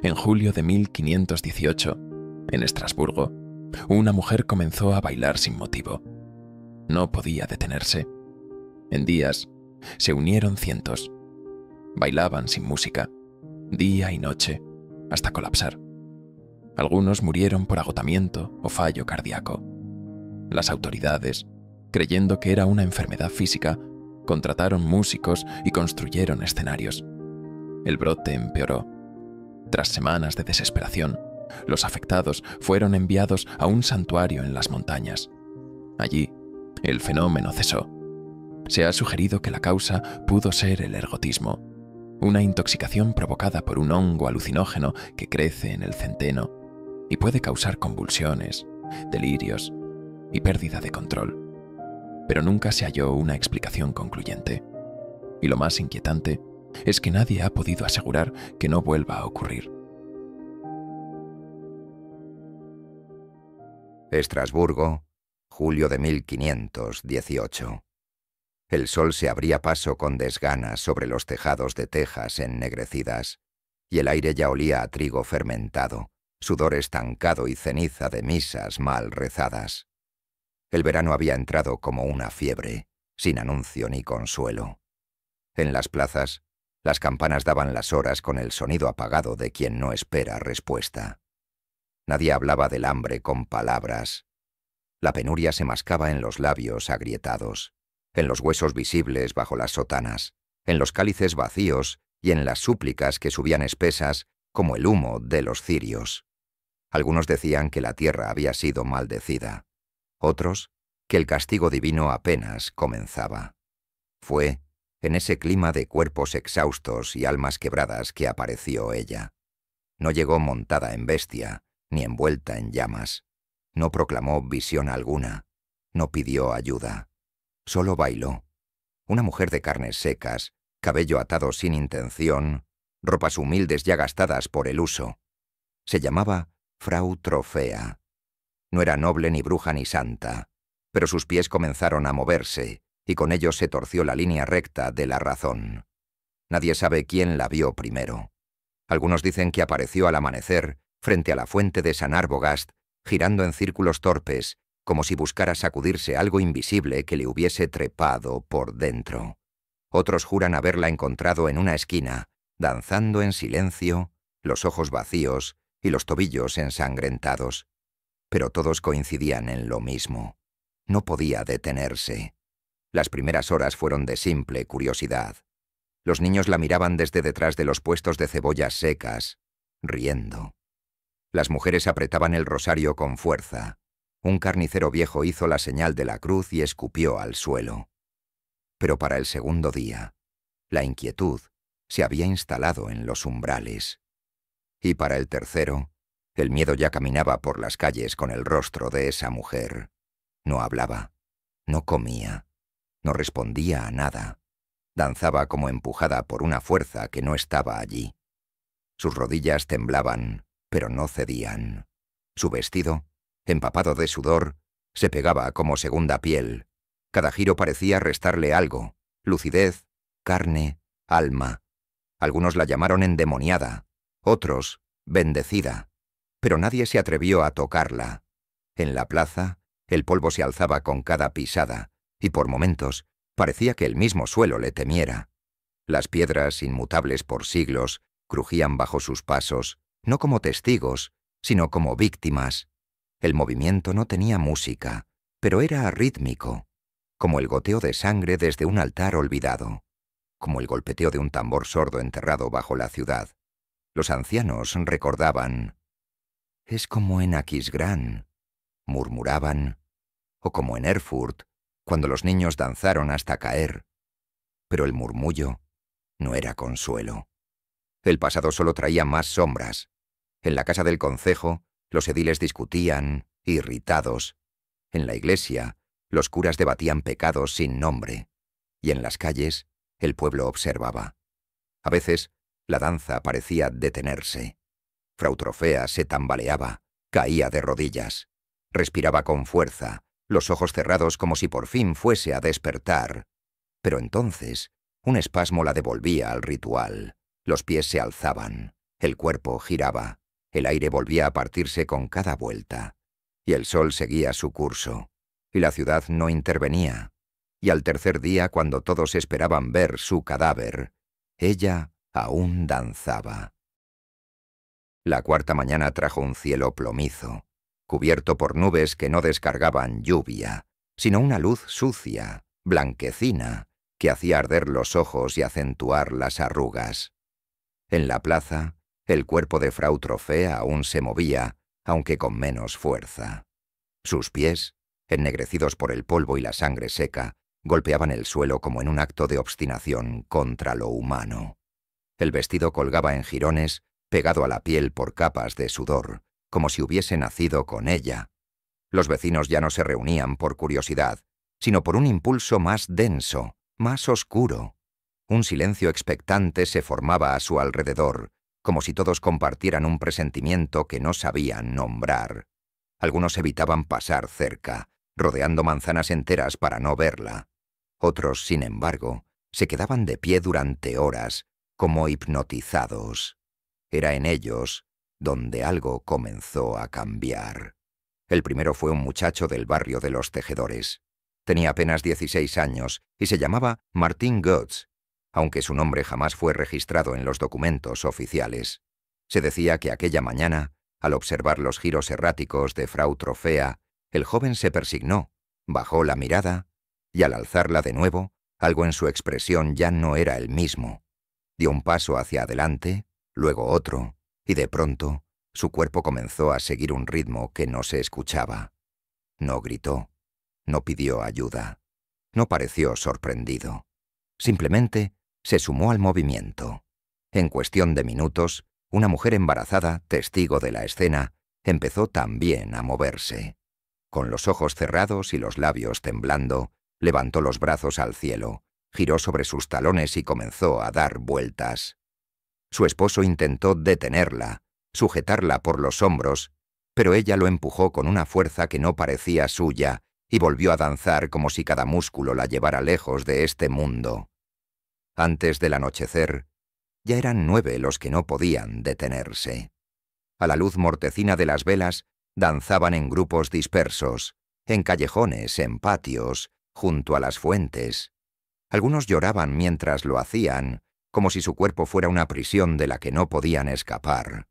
En julio de 1518, en Estrasburgo, una mujer comenzó a bailar sin motivo. No podía detenerse. En días, se unieron cientos. Bailaban sin música, día y noche, hasta colapsar. Algunos murieron por agotamiento o fallo cardíaco. Las autoridades, creyendo que era una enfermedad física, contrataron músicos y construyeron escenarios. El brote empeoró. Tras semanas de desesperación, los afectados fueron enviados a un santuario en las montañas. Allí, el fenómeno cesó. Se ha sugerido que la causa pudo ser el ergotismo, una intoxicación provocada por un hongo alucinógeno que crece en el centeno y puede causar convulsiones, delirios y pérdida de control. Pero nunca se halló una explicación concluyente. Y lo más inquietante es que nadie ha podido asegurar que no vuelva a ocurrir. Estrasburgo, julio de 1518. El sol se abría paso con desgana sobre los tejados de tejas ennegrecidas, y el aire ya olía a trigo fermentado, sudor estancado y ceniza de misas mal rezadas. El verano había entrado como una fiebre, sin anuncio ni consuelo. En las plazas, las campanas daban las horas con el sonido apagado de quien no espera respuesta. Nadie hablaba del hambre con palabras. La penuria se mascaba en los labios agrietados, en los huesos visibles bajo las sotanas, en los cálices vacíos y en las súplicas que subían espesas como el humo de los cirios. Algunos decían que la tierra había sido maldecida. Otros, que el castigo divino apenas comenzaba. Fue en ese clima de cuerpos exhaustos y almas quebradas que apareció ella. No llegó montada en bestia, ni envuelta en llamas. No proclamó visión alguna. No pidió ayuda. Solo bailó. Una mujer de carnes secas, cabello atado sin intención, ropas humildes ya gastadas por el uso. Se llamaba Frau Trofea. No era noble ni bruja ni santa, pero sus pies comenzaron a moverse, y con ellos se torció la línea recta de la razón. Nadie sabe quién la vio primero. Algunos dicen que apareció al amanecer frente a la fuente de San Arbogast, girando en círculos torpes, como si buscara sacudirse algo invisible que le hubiese trepado por dentro. Otros juran haberla encontrado en una esquina, danzando en silencio, los ojos vacíos y los tobillos ensangrentados. Pero todos coincidían en lo mismo. No podía detenerse. Las primeras horas fueron de simple curiosidad. Los niños la miraban desde detrás de los puestos de cebollas secas, riendo. Las mujeres apretaban el rosario con fuerza. Un carnicero viejo hizo la señal de la cruz y escupió al suelo. Pero para el segundo día, la inquietud se había instalado en los umbrales. Y para el tercero, el miedo ya caminaba por las calles con el rostro de esa mujer. No hablaba, no comía, no respondía a nada. Danzaba como empujada por una fuerza que no estaba allí. Sus rodillas temblaban, pero no cedían. Su vestido, empapado de sudor, se pegaba como segunda piel. Cada giro parecía restarle algo: lucidez, carne, alma. Algunos la llamaron endemoniada, otros bendecida, pero nadie se atrevió a tocarla. En la plaza, el polvo se alzaba con cada pisada, y por momentos parecía que el mismo suelo le temiera. Las piedras, inmutables por siglos, crujían bajo sus pasos, no como testigos, sino como víctimas. El movimiento no tenía música, pero era rítmico, como el goteo de sangre desde un altar olvidado, como el golpeteo de un tambor sordo enterrado bajo la ciudad. Los ancianos recordaban: «Es como en Aquisgrán», murmuraban, o como en Erfurt, cuando los niños danzaron hasta caer. Pero el murmullo no era consuelo. El pasado solo traía más sombras. En la casa del concejo, los ediles discutían, irritados. En la iglesia, los curas debatían pecados sin nombre. Y en las calles, el pueblo observaba. A veces, la danza parecía detenerse. Frau Trofea se tambaleaba, caía de rodillas. Respiraba con fuerza, los ojos cerrados como si por fin fuese a despertar. Pero entonces, un espasmo la devolvía al ritual. Los pies se alzaban. El cuerpo giraba, el aire volvía a partirse con cada vuelta, y el sol seguía su curso, y la ciudad no intervenía, y al tercer día, cuando todos esperaban ver su cadáver, ella aún danzaba. La cuarta mañana trajo un cielo plomizo, cubierto por nubes que no descargaban lluvia, sino una luz sucia, blanquecina, que hacía arder los ojos y acentuar las arrugas. En la plaza, el cuerpo de Frau Trofea aún se movía, aunque con menos fuerza. Sus pies, ennegrecidos por el polvo y la sangre seca, golpeaban el suelo como en un acto de obstinación contra lo humano. El vestido colgaba en jirones, pegado a la piel por capas de sudor, como si hubiese nacido con ella. Los vecinos ya no se reunían por curiosidad, sino por un impulso más denso, más oscuro. Un silencio expectante se formaba a su alrededor, como si todos compartieran un presentimiento que no sabían nombrar. Algunos evitaban pasar cerca, rodeando manzanas enteras para no verla. Otros, sin embargo, se quedaban de pie durante horas, como hipnotizados. Era en ellos donde algo comenzó a cambiar. El primero fue un muchacho del barrio de los Tejedores. Tenía apenas 16 años y se llamaba Martin Götz, aunque su nombre jamás fue registrado en los documentos oficiales. Se decía que aquella mañana, al observar los giros erráticos de Frau Trofea, el joven se persignó, bajó la mirada, y al alzarla de nuevo, algo en su expresión ya no era el mismo. Dio un paso hacia adelante, luego otro, y de pronto, su cuerpo comenzó a seguir un ritmo que no se escuchaba. No gritó, no pidió ayuda, no pareció sorprendido. Simplemente se sumó al movimiento. En cuestión de minutos, una mujer embarazada, testigo de la escena, empezó también a moverse. Con los ojos cerrados y los labios temblando, levantó los brazos al cielo, giró sobre sus talones y comenzó a dar vueltas. Su esposo intentó detenerla, sujetarla por los hombros, pero ella lo empujó con una fuerza que no parecía suya y volvió a danzar como si cada músculo la llevara lejos de este mundo. Antes del anochecer, ya eran 9 los que no podían detenerse. A la luz mortecina de las velas, danzaban en grupos dispersos, en callejones, en patios, junto a las fuentes. Algunos lloraban mientras lo hacían, como si su cuerpo fuera una prisión de la que no podían escapar.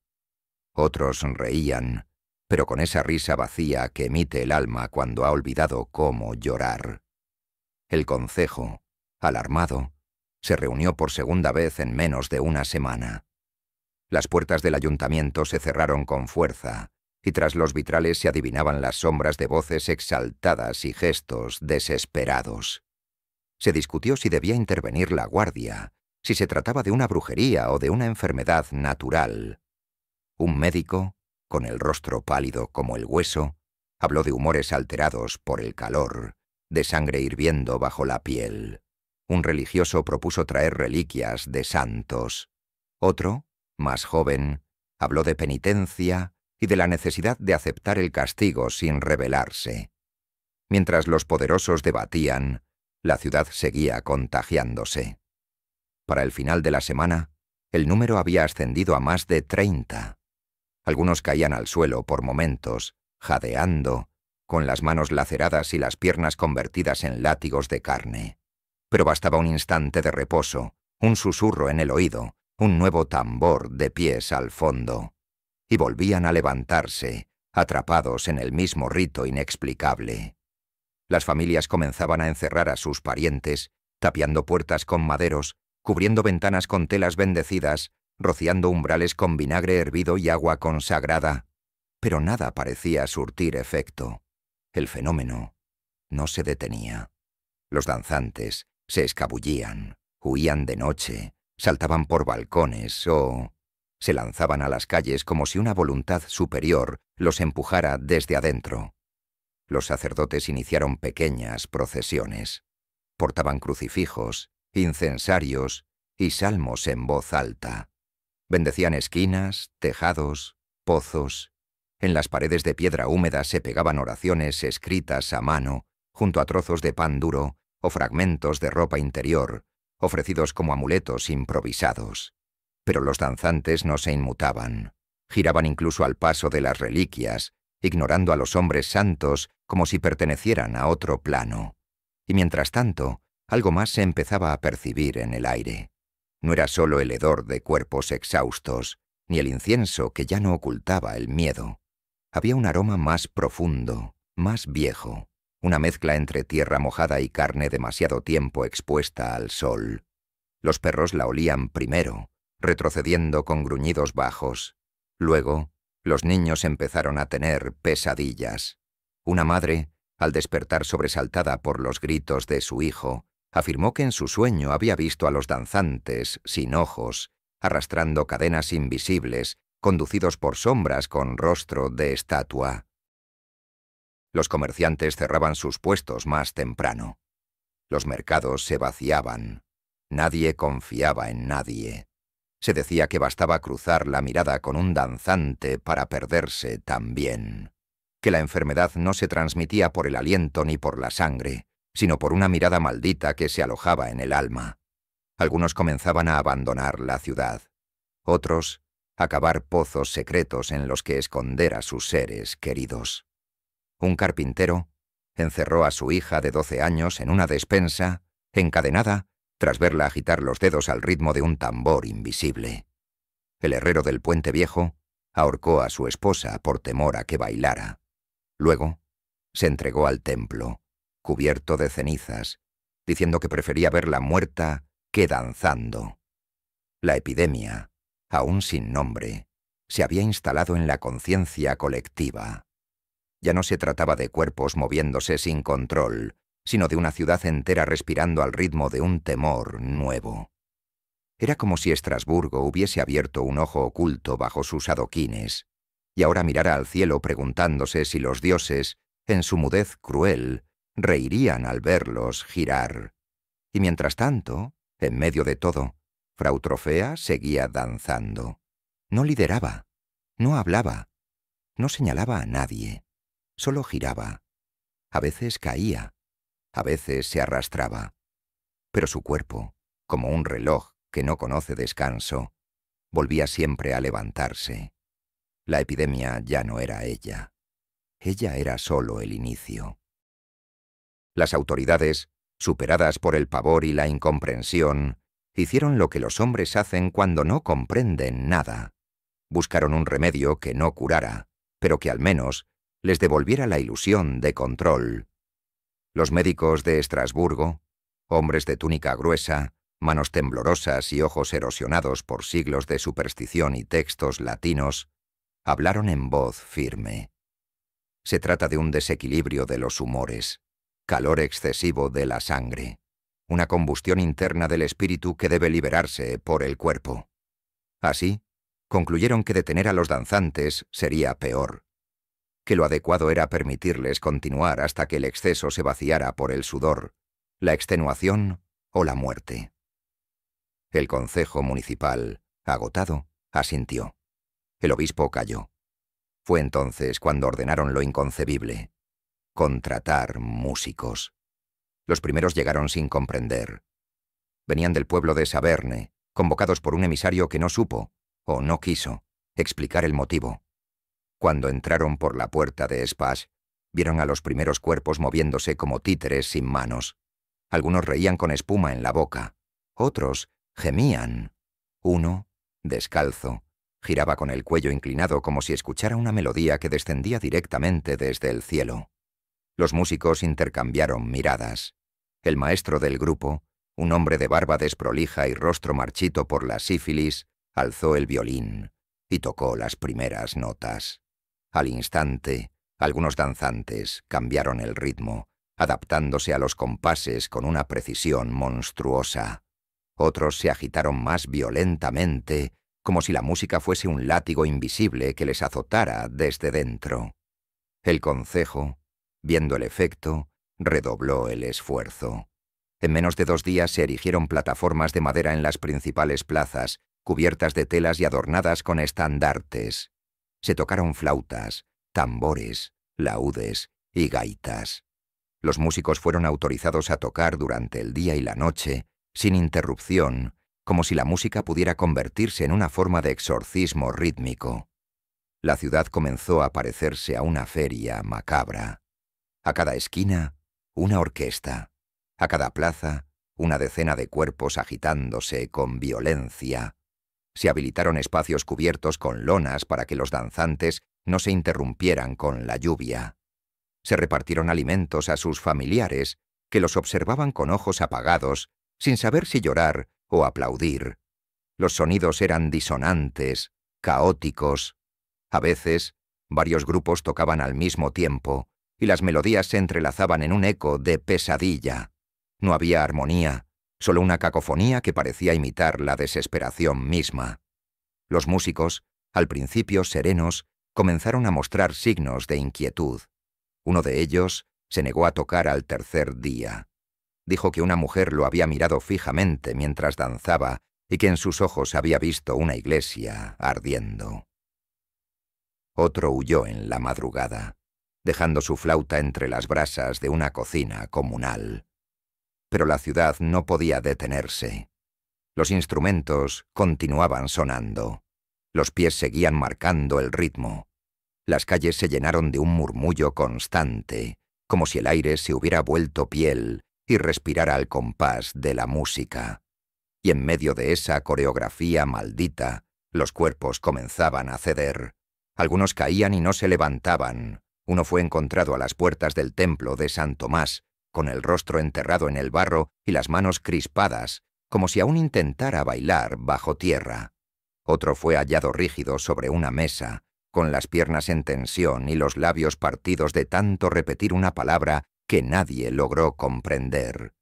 Otros reían, pero con esa risa vacía que emite el alma cuando ha olvidado cómo llorar. El concejo, alarmado, se reunió por segunda vez en menos de una semana. Las puertas del ayuntamiento se cerraron con fuerza, y tras los vitrales se adivinaban las sombras de voces exaltadas y gestos desesperados. Se discutió si debía intervenir la guardia, si se trataba de una brujería o de una enfermedad natural. Un médico, con el rostro pálido como el hueso, habló de humores alterados por el calor, de sangre hirviendo bajo la piel. Un religioso propuso traer reliquias de santos. Otro, más joven, habló de penitencia y de la necesidad de aceptar el castigo sin rebelarse. Mientras los poderosos debatían, la ciudad seguía contagiándose. Para el final de la semana, el número había ascendido a más de 30. Algunos caían al suelo por momentos, jadeando, con las manos laceradas y las piernas convertidas en látigos de carne. Pero bastaba un instante de reposo, un susurro en el oído, un nuevo tambor de pies al fondo. Y volvían a levantarse, atrapados en el mismo rito inexplicable. Las familias comenzaban a encerrar a sus parientes, tapiando puertas con maderos, cubriendo ventanas con telas bendecidas, rociando umbrales con vinagre hervido y agua consagrada. Pero nada parecía surtir efecto. El fenómeno no se detenía. Los danzantes se escabullían, huían de noche, saltaban por balcones o se lanzaban a las calles como si una voluntad superior los empujara desde adentro. Los sacerdotes iniciaron pequeñas procesiones. Portaban crucifijos, incensarios y salmos en voz alta. Bendecían esquinas, tejados, pozos. En las paredes de piedra húmeda se pegaban oraciones escritas a mano, junto a trozos de pan duro o fragmentos de ropa interior, ofrecidos como amuletos improvisados. Pero los danzantes no se inmutaban. Giraban incluso al paso de las reliquias, ignorando a los hombres santos como si pertenecieran a otro plano. Y mientras tanto, algo más se empezaba a percibir en el aire. No era solo el hedor de cuerpos exhaustos, ni el incienso que ya no ocultaba el miedo. Había un aroma más profundo, más viejo, una mezcla entre tierra mojada y carne demasiado tiempo expuesta al sol. Los perros la olían primero, retrocediendo con gruñidos bajos. Luego, los niños empezaron a tener pesadillas. Una madre, al despertar sobresaltada por los gritos de su hijo, afirmó que en su sueño había visto a los danzantes, sin ojos, arrastrando cadenas invisibles, conducidos por sombras con rostro de estatua. Los comerciantes cerraban sus puestos más temprano. Los mercados se vaciaban. Nadie confiaba en nadie. Se decía que bastaba cruzar la mirada con un danzante para perderse también. Que la enfermedad no se transmitía por el aliento ni por la sangre, sino por una mirada maldita que se alojaba en el alma. Algunos comenzaban a abandonar la ciudad. Otros, a cavar pozos secretos en los que esconder a sus seres queridos. Un carpintero encerró a su hija de 12 años en una despensa, encadenada, tras verla agitar los dedos al ritmo de un tambor invisible. El herrero del Puente Viejo ahorcó a su esposa por temor a que bailara. Luego, se entregó al templo, cubierto de cenizas, diciendo que prefería verla muerta que danzando. La epidemia, aún sin nombre, se había instalado en la conciencia colectiva. Ya no se trataba de cuerpos moviéndose sin control, sino de una ciudad entera respirando al ritmo de un temor nuevo. Era como si Estrasburgo hubiese abierto un ojo oculto bajo sus adoquines, y ahora mirara al cielo preguntándose si los dioses, en su mudez cruel, reirían al verlos girar. Y mientras tanto, en medio de todo, Frau Trofea seguía danzando. No lideraba, no hablaba, no señalaba a nadie, solo giraba. A veces caía, a veces se arrastraba. Pero su cuerpo, como un reloj que no conoce descanso, volvía siempre a levantarse. La epidemia ya no era ella. Ella era solo el inicio. Las autoridades, superadas por el pavor y la incomprensión, hicieron lo que los hombres hacen cuando no comprenden nada. Buscaron un remedio que no curara, pero que al menos les devolviera la ilusión de control. Los médicos de Estrasburgo, hombres de túnica gruesa, manos temblorosas y ojos erosionados por siglos de superstición y textos latinos, hablaron en voz firme. Se trata de un desequilibrio de los humores, calor excesivo de la sangre, una combustión interna del espíritu que debe liberarse por el cuerpo. Así, concluyeron que detener a los danzantes sería peor, que lo adecuado era permitirles continuar hasta que el exceso se vaciara por el sudor, la extenuación o la muerte. El concejo municipal, agotado, asintió. El obispo calló. Fue entonces cuando ordenaron lo inconcebible: contratar músicos. Los primeros llegaron sin comprender. Venían del pueblo de Saverne, convocados por un emisario que no supo, o no quiso, explicar el motivo. Cuando entraron por la puerta de Espache, vieron a los primeros cuerpos moviéndose como títeres sin manos. Algunos reían con espuma en la boca, otros gemían. Uno, descalzo, giraba con el cuello inclinado como si escuchara una melodía que descendía directamente desde el cielo. Los músicos intercambiaron miradas. El maestro del grupo, un hombre de barba desprolija y rostro marchito por la sífilis, alzó el violín y tocó las primeras notas. Al instante, algunos danzantes cambiaron el ritmo, adaptándose a los compases con una precisión monstruosa. Otros se agitaron más violentamente, como si la música fuese un látigo invisible que les azotara desde dentro. El concejo, viendo el efecto, redobló el esfuerzo. En menos de 2 días se erigieron plataformas de madera en las principales plazas, cubiertas de telas y adornadas con estandartes. Se tocaron flautas, tambores, laúdes y gaitas. Los músicos fueron autorizados a tocar durante el día y la noche, sin interrupción, como si la música pudiera convertirse en una forma de exorcismo rítmico. La ciudad comenzó a parecerse a una feria macabra. A cada esquina, una orquesta. A cada plaza, una decena de cuerpos agitándose con violencia. Se habilitaron espacios cubiertos con lonas para que los danzantes no se interrumpieran con la lluvia. Se repartieron alimentos a sus familiares, que los observaban con ojos apagados, sin saber si llorar o aplaudir. Los sonidos eran disonantes, caóticos. A veces, varios grupos tocaban al mismo tiempo, y las melodías se entrelazaban en un eco de pesadilla. No había armonía, solo una cacofonía que parecía imitar la desesperación misma. Los músicos, al principio serenos, comenzaron a mostrar signos de inquietud. Uno de ellos se negó a tocar al tercer día. Dijo que una mujer lo había mirado fijamente mientras danzaba y que en sus ojos había visto una iglesia ardiendo. Otro huyó en la madrugada, dejando su flauta entre las brasas de una cocina comunal. Pero la ciudad no podía detenerse. Los instrumentos continuaban sonando. Los pies seguían marcando el ritmo. Las calles se llenaron de un murmullo constante, como si el aire se hubiera vuelto piel y respirara al compás de la música. Y en medio de esa coreografía maldita, los cuerpos comenzaban a ceder. Algunos caían y no se levantaban. Uno fue encontrado a las puertas del templo de San Tomás, con el rostro enterrado en el barro y las manos crispadas, como si aún intentara bailar bajo tierra. Otro fue hallado rígido sobre una mesa, con las piernas en tensión y los labios partidos de tanto repetir una palabra que nadie logró comprender.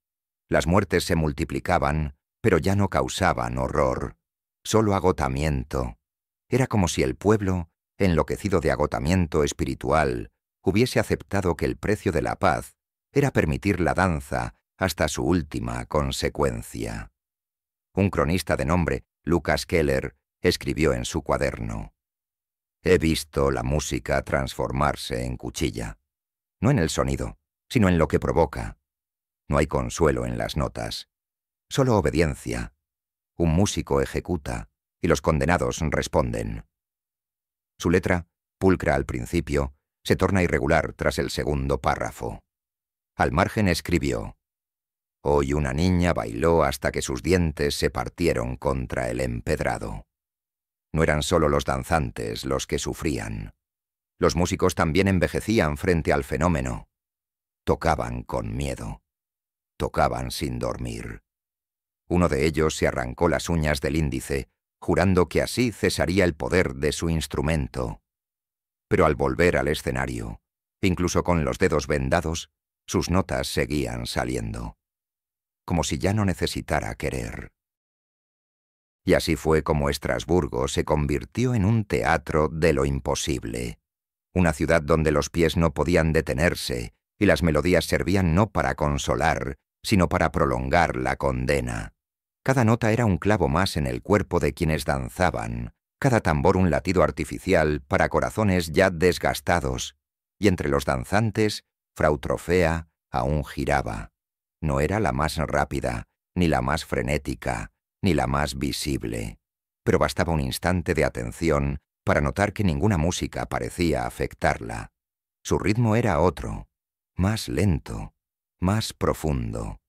Las muertes se multiplicaban, pero ya no causaban horror, solo agotamiento. Era como si el pueblo, enloquecido de agotamiento espiritual, hubiese aceptado que el precio de la paz era permitir la danza hasta su última consecuencia. Un cronista de nombre Lucas Keller escribió en su cuaderno: «He visto la música transformarse en cuchilla, no en el sonido, sino en lo que provoca. No hay consuelo en las notas, solo obediencia. Un músico ejecuta y los condenados responden». Su letra, pulcra al principio, se torna irregular tras el segundo párrafo. Al margen escribió: «Hoy una niña bailó hasta que sus dientes se partieron contra el empedrado». No eran solo los danzantes los que sufrían. Los músicos también envejecían frente al fenómeno. Tocaban con miedo. Tocaban sin dormir. Uno de ellos se arrancó las uñas del índice, jurando que así cesaría el poder de su instrumento. Pero al volver al escenario, incluso con los dedos vendados, sus notas seguían saliendo, como si ya no necesitara querer. Y así fue como Estrasburgo se convirtió en un teatro de lo imposible, una ciudad donde los pies no podían detenerse y las melodías servían no para consolar, sino para prolongar la condena. Cada nota era un clavo más en el cuerpo de quienes danzaban, cada tambor un latido artificial para corazones ya desgastados, y entre los danzantes, Frau Trofea aún giraba. No era la más rápida, ni la más frenética, ni la más visible, pero bastaba un instante de atención para notar que ninguna música parecía afectarla. Su ritmo era otro, más lento, más profundo,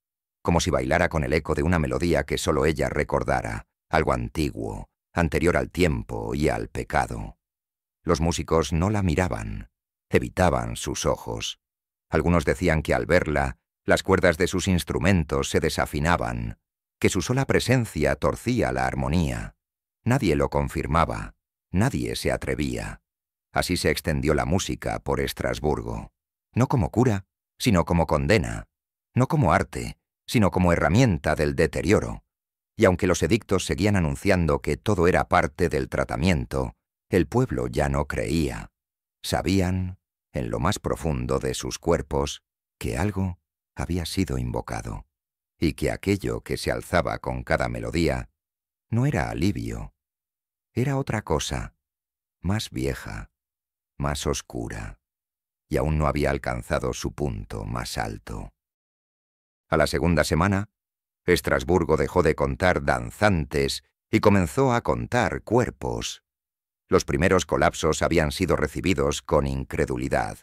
como si bailara con el eco de una melodía que solo ella recordara, algo antiguo, anterior al tiempo y al pecado. Los músicos no la miraban, evitaban sus ojos. Algunos decían que al verla, las cuerdas de sus instrumentos se desafinaban, que su sola presencia torcía la armonía. Nadie lo confirmaba, nadie se atrevía. Así se extendió la música por Estrasburgo, no como cura, sino como condena, no como arte, sino como herramienta del deterioro. Y aunque los edictos seguían anunciando que todo era parte del tratamiento, el pueblo ya no creía. Sabían, en lo más profundo de sus cuerpos, que algo había sido invocado, y que aquello que se alzaba con cada melodía no era alivio, era otra cosa, más vieja, más oscura, y aún no había alcanzado su punto más alto. A la segunda semana, Estrasburgo dejó de contar danzantes y comenzó a contar cuerpos. Los primeros colapsos habían sido recibidos con incredulidad.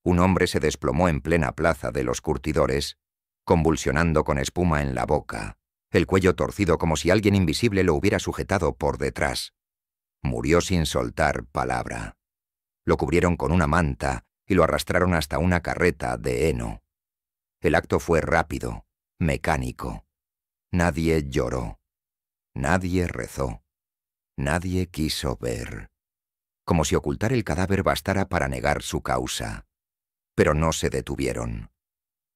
Un hombre se desplomó en plena plaza de los curtidores, convulsionando con espuma en la boca, el cuello torcido como si alguien invisible lo hubiera sujetado por detrás. Murió sin soltar palabra. Lo cubrieron con una manta y lo arrastraron hasta una carreta de heno. El acto fue rápido, mecánico. Nadie lloró. Nadie rezó. Nadie quiso ver. Como si ocultar el cadáver bastara para negar su causa. Pero no se detuvieron.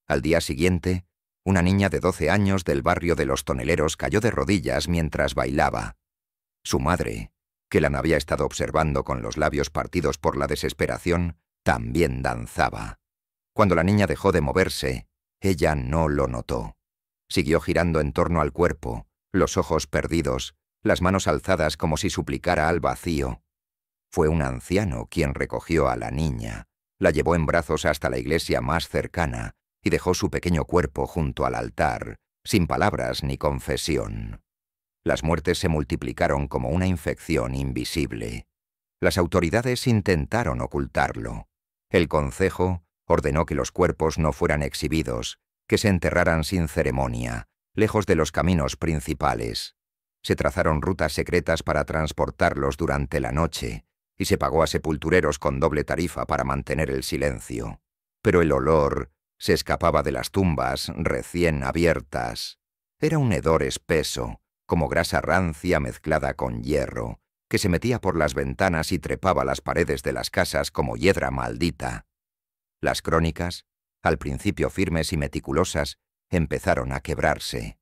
Al día siguiente, una niña de 12 años del barrio de los Toneleros cayó de rodillas mientras bailaba. Su madre, que la había estado observando con los labios partidos por la desesperación, también danzaba. Cuando la niña dejó de moverse, ella no lo notó. Siguió girando en torno al cuerpo, los ojos perdidos, las manos alzadas como si suplicara al vacío. Fue un anciano quien recogió a la niña, la llevó en brazos hasta la iglesia más cercana y dejó su pequeño cuerpo junto al altar, sin palabras ni confesión. Las muertes se multiplicaron como una infección invisible. Las autoridades intentaron ocultarlo. El concejo ordenó que los cuerpos no fueran exhibidos, que se enterraran sin ceremonia, lejos de los caminos principales. Se trazaron rutas secretas para transportarlos durante la noche, y se pagó a sepultureros con doble tarifa para mantener el silencio. Pero el olor se escapaba de las tumbas recién abiertas. Era un hedor espeso, como grasa rancia mezclada con hierro, que se metía por las ventanas y trepaba las paredes de las casas como hiedra maldita. Las crónicas, al principio firmes y meticulosas, empezaron a quebrarse.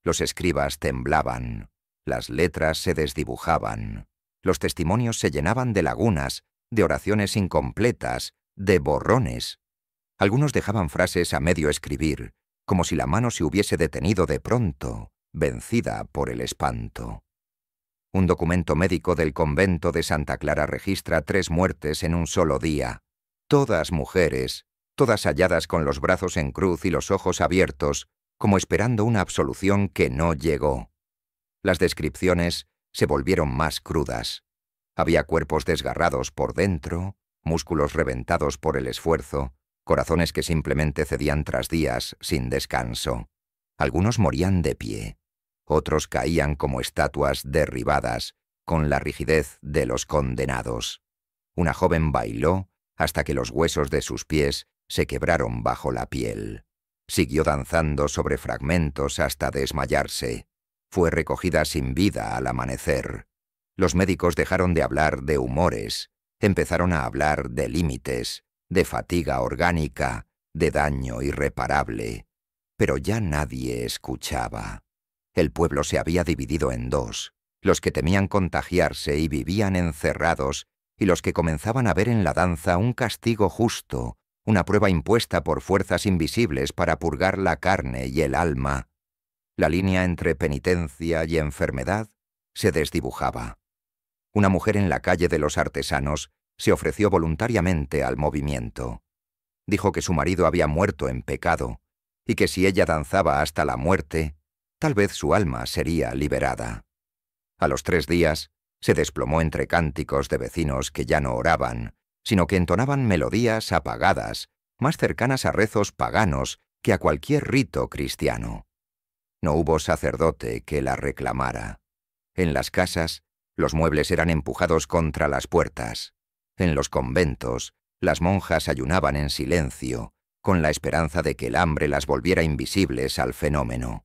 Los escribas temblaban, las letras se desdibujaban, los testimonios se llenaban de lagunas, de oraciones incompletas, de borrones. Algunos dejaban frases a medio escribir, como si la mano se hubiese detenido de pronto, vencida por el espanto. Un documento médico del convento de Santa Clara registra 3 muertes en un solo día, todas mujeres, todas halladas con los brazos en cruz y los ojos abiertos, como esperando una absolución que no llegó. Las descripciones se volvieron más crudas. Había cuerpos desgarrados por dentro, músculos reventados por el esfuerzo, corazones que simplemente cedían tras días sin descanso. Algunos morían de pie, otros caían como estatuas derribadas, con la rigidez de los condenados. Una joven bailó hasta que los huesos de sus pies se quebraron bajo la piel. Siguió danzando sobre fragmentos hasta desmayarse. Fue recogida sin vida al amanecer. Los médicos dejaron de hablar de humores, empezaron a hablar de límites, de fatiga orgánica, de daño irreparable. Pero ya nadie escuchaba. El pueblo se había dividido en 2, los que temían contagiarse y vivían encerrados, y los que comenzaban a ver en la danza un castigo justo, una prueba impuesta por fuerzas invisibles para purgar la carne y el alma. La línea entre penitencia y enfermedad se desdibujaba. Una mujer en la calle de los Artesanos se ofreció voluntariamente al movimiento. Dijo que su marido había muerto en pecado, y que si ella danzaba hasta la muerte, tal vez su alma sería liberada. A los 3 días, se desplomó entre cánticos de vecinos que ya no oraban, sino que entonaban melodías apagadas, más cercanas a rezos paganos que a cualquier rito cristiano. No hubo sacerdote que la reclamara. En las casas, los muebles eran empujados contra las puertas. En los conventos, las monjas ayunaban en silencio, con la esperanza de que el hambre las volviera invisibles al fenómeno.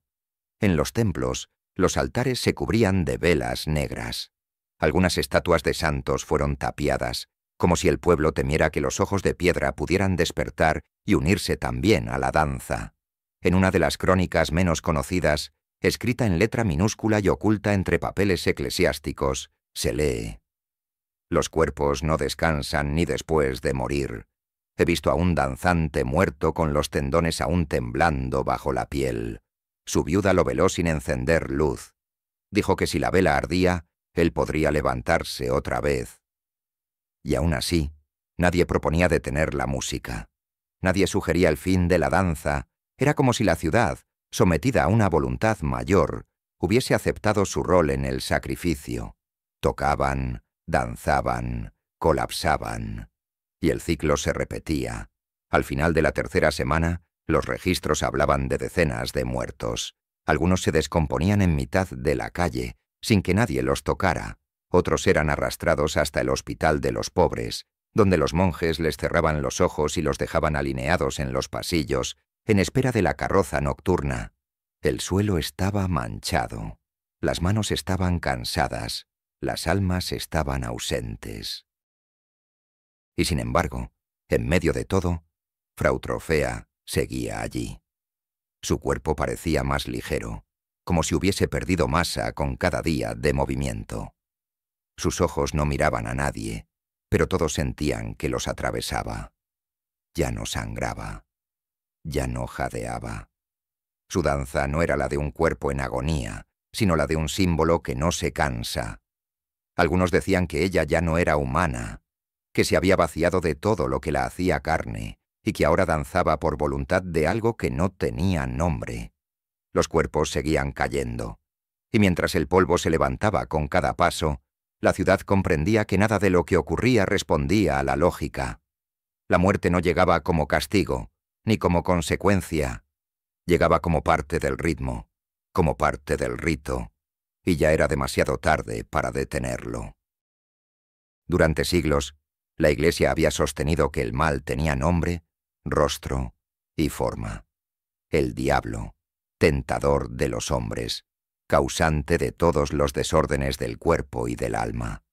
En los templos, los altares se cubrían de velas negras. Algunas estatuas de santos fueron tapiadas, como si el pueblo temiera que los ojos de piedra pudieran despertar y unirse también a la danza. En una de las crónicas menos conocidas, escrita en letra minúscula y oculta entre papeles eclesiásticos, se lee: «Los cuerpos no descansan ni después de morir. He visto a un danzante muerto con los tendones aún temblando bajo la piel. Su viuda lo veló sin encender luz. Dijo que si la vela ardía, él podría levantarse otra vez». Y aún así, nadie proponía detener la música. Nadie sugería el fin de la danza. Era como si la ciudad, sometida a una voluntad mayor, hubiese aceptado su rol en el sacrificio. Tocaban, danzaban, colapsaban. Y el ciclo se repetía. Al final de la tercera semana, los registros hablaban de decenas de muertos. Algunos se descomponían en mitad de la calle, sin que nadie los tocara. Otros eran arrastrados hasta el hospital de los pobres, donde los monjes les cerraban los ojos y los dejaban alineados en los pasillos, en espera de la carroza nocturna. El suelo estaba manchado. Las manos estaban cansadas. Las almas estaban ausentes. Y sin embargo, en medio de todo, Frau Trofea seguía allí. Su cuerpo parecía más ligero, como si hubiese perdido masa con cada día de movimiento. Sus ojos no miraban a nadie, pero todos sentían que los atravesaba. Ya no sangraba. Ya no jadeaba. Su danza no era la de un cuerpo en agonía, sino la de un símbolo que no se cansa. Algunos decían que ella ya no era humana, que se había vaciado de todo lo que la hacía carne, y que ahora danzaba por voluntad de algo que no tenía nombre. Los cuerpos seguían cayendo, y mientras el polvo se levantaba con cada paso, la ciudad comprendía que nada de lo que ocurría respondía a la lógica. La muerte no llegaba como castigo, ni como consecuencia. Llegaba como parte del ritmo, como parte del rito, y ya era demasiado tarde para detenerlo. Durante siglos, la Iglesia había sostenido que el mal tenía nombre, rostro y forma. El diablo, tentador de los hombres, causante de todos los desórdenes del cuerpo y del alma.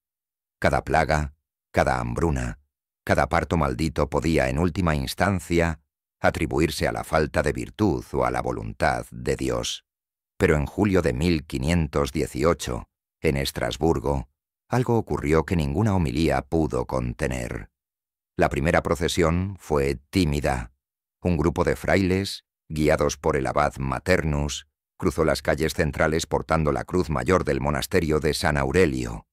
Cada plaga, cada hambruna, cada parto maldito podía, en última instancia, atribuirse a la falta de virtud o a la voluntad de Dios. Pero en julio de 1518, en Estrasburgo, algo ocurrió que ninguna homilía pudo contener. La primera procesión fue tímida. Un grupo de frailes, guiados por el abad Maternus, cruzó las calles centrales portando la cruz mayor del monasterio de San Aurelio.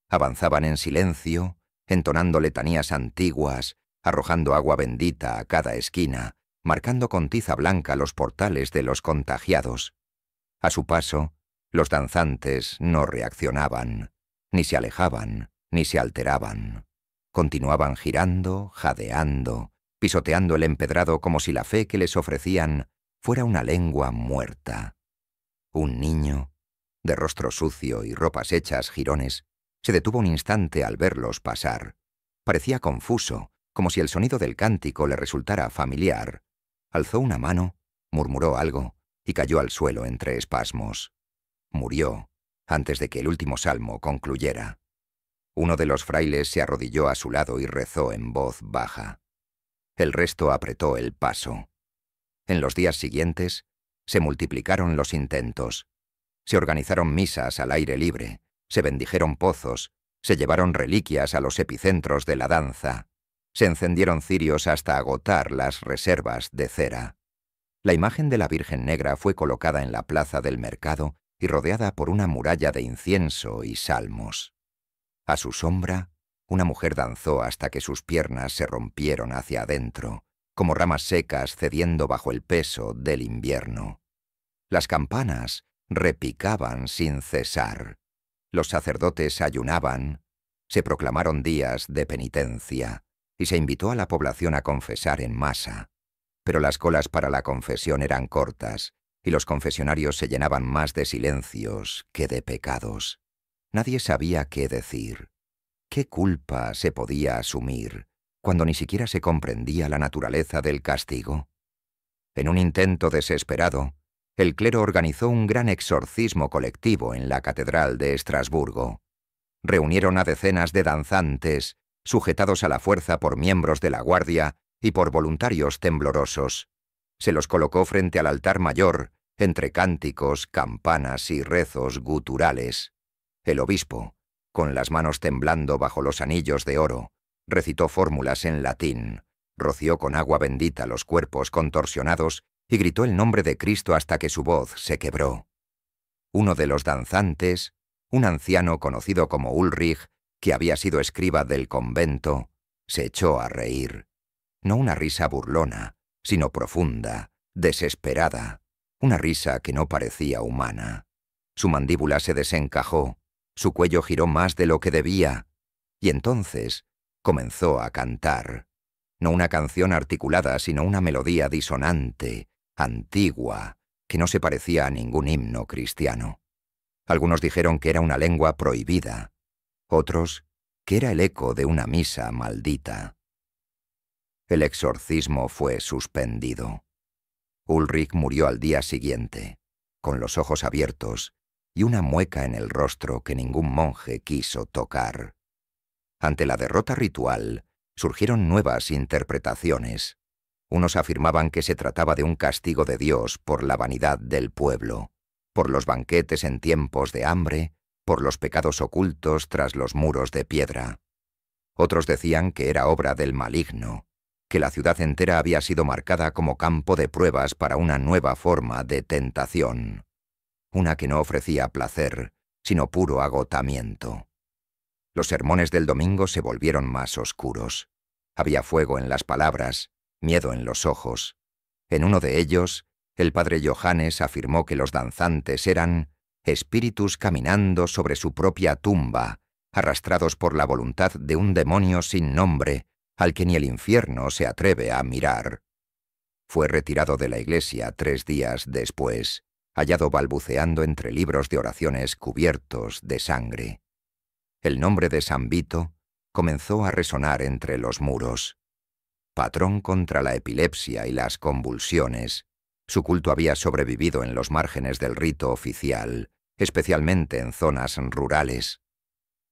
Avanzaban en silencio, entonando letanías antiguas, arrojando agua bendita a cada esquina, marcando con tiza blanca los portales de los contagiados. A su paso, los danzantes no reaccionaban, ni se alejaban, ni se alteraban. Continuaban girando, jadeando, pisoteando el empedrado como si la fe que les ofrecían fuera una lengua muerta. Un niño, de rostro sucio y ropas hechas jirones, se detuvo un instante al verlos pasar. Parecía confuso, como si el sonido del cántico le resultara familiar. Alzó una mano, murmuró algo y cayó al suelo entre espasmos. Murió antes de que el último salmo concluyera. Uno de los frailes se arrodilló a su lado y rezó en voz baja. El resto apretó el paso. En los días siguientes, se multiplicaron los intentos. Se organizaron misas al aire libre, se bendijeron pozos, se llevaron reliquias a los epicentros de la danza, se encendieron cirios hasta agotar las reservas de cera. La imagen de la Virgen Negra fue colocada en la plaza del mercado y rodeada por una muralla de incienso y salmos. A su sombra, una mujer danzó hasta que sus piernas se rompieron hacia adentro, como ramas secas cediendo bajo el peso del invierno. Las campanas repicaban sin cesar. Los sacerdotes ayunaban, se proclamaron días de penitencia y se invitó a la población a confesar en masa. Pero las colas para la confesión eran cortas y los confesionarios se llenaban más de silencios que de pecados. Nadie sabía qué decir. ¿Qué culpa se podía asumir cuando ni siquiera se comprendía la naturaleza del castigo? En un intento desesperado, el clero organizó un gran exorcismo colectivo en la catedral de Estrasburgo. Reunieron a decenas de danzantes, sujetados a la fuerza por miembros de la guardia y por voluntarios temblorosos. Se los colocó frente al altar mayor, entre cánticos, campanas y rezos guturales. El obispo, con las manos temblando bajo los anillos de oro, recitó fórmulas en latín, roció con agua bendita los cuerpos contorsionados y gritó el nombre de Cristo hasta que su voz se quebró. Uno de los danzantes, un anciano conocido como Ulrich, que había sido escriba del convento, se echó a reír. No una risa burlona, sino profunda, desesperada, Una risa que no parecía humana. Su mandíbula se desencajó, su cuello giró más de lo que debía, y entonces comenzó a cantar. No una canción articulada, sino una melodía disonante, antigua, que no se parecía a ningún himno cristiano. Algunos dijeron que era una lengua prohibida, otros que era el eco de una misa maldita. El exorcismo fue suspendido. Ulrich murió al día siguiente, con los ojos abiertos y una mueca en el rostro que ningún monje quiso tocar. Ante la derrota ritual, surgieron nuevas interpretaciones. Unos afirmaban que se trataba de un castigo de Dios por la vanidad del pueblo, por los banquetes en tiempos de hambre, por los pecados ocultos tras los muros de piedra. Otros decían que era obra del maligno, que la ciudad entera había sido marcada como campo de pruebas para una nueva forma de tentación, una que no ofrecía placer, sino puro agotamiento. Los sermones del domingo se volvieron más oscuros. Había fuego en las palabras, miedo en los ojos. En uno de ellos, el padre Johannes afirmó que los danzantes eran espíritus caminando sobre su propia tumba, arrastrados por la voluntad de un demonio sin nombre, al que ni el infierno se atreve a mirar. Fue retirado de la iglesia 3 días después, hallado balbuceando entre libros de oraciones cubiertos de sangre. El nombre de San Vito comenzó a resonar entre los muros. Patrón contra la epilepsia y las convulsiones, su culto había sobrevivido en los márgenes del rito oficial, especialmente en zonas rurales.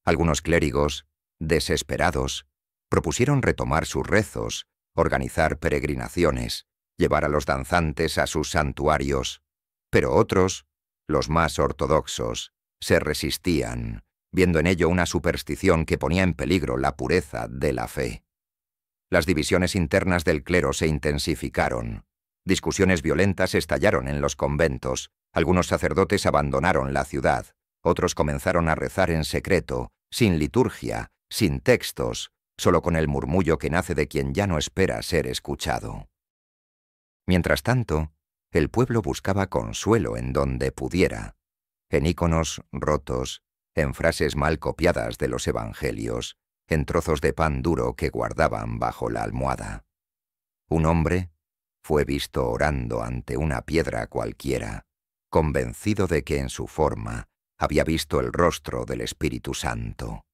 Algunos clérigos, desesperados, propusieron retomar sus rezos, organizar peregrinaciones, llevar a los danzantes a sus santuarios, pero otros, los más ortodoxos, se resistían, viendo en ello una superstición que ponía en peligro la pureza de la fe. Las divisiones internas del clero se intensificaron. Discusiones violentas estallaron en los conventos. Algunos sacerdotes abandonaron la ciudad. Otros comenzaron a rezar en secreto, sin liturgia, sin textos, solo con el murmullo que nace de quien ya no espera ser escuchado. Mientras tanto, el pueblo buscaba consuelo en donde pudiera, en íconos rotos, en frases mal copiadas de los evangelios, en trozos de pan duro que guardaban bajo la almohada. Un hombre fue visto orando ante una piedra cualquiera, convencido de que en su forma había visto el rostro del Espíritu Santo.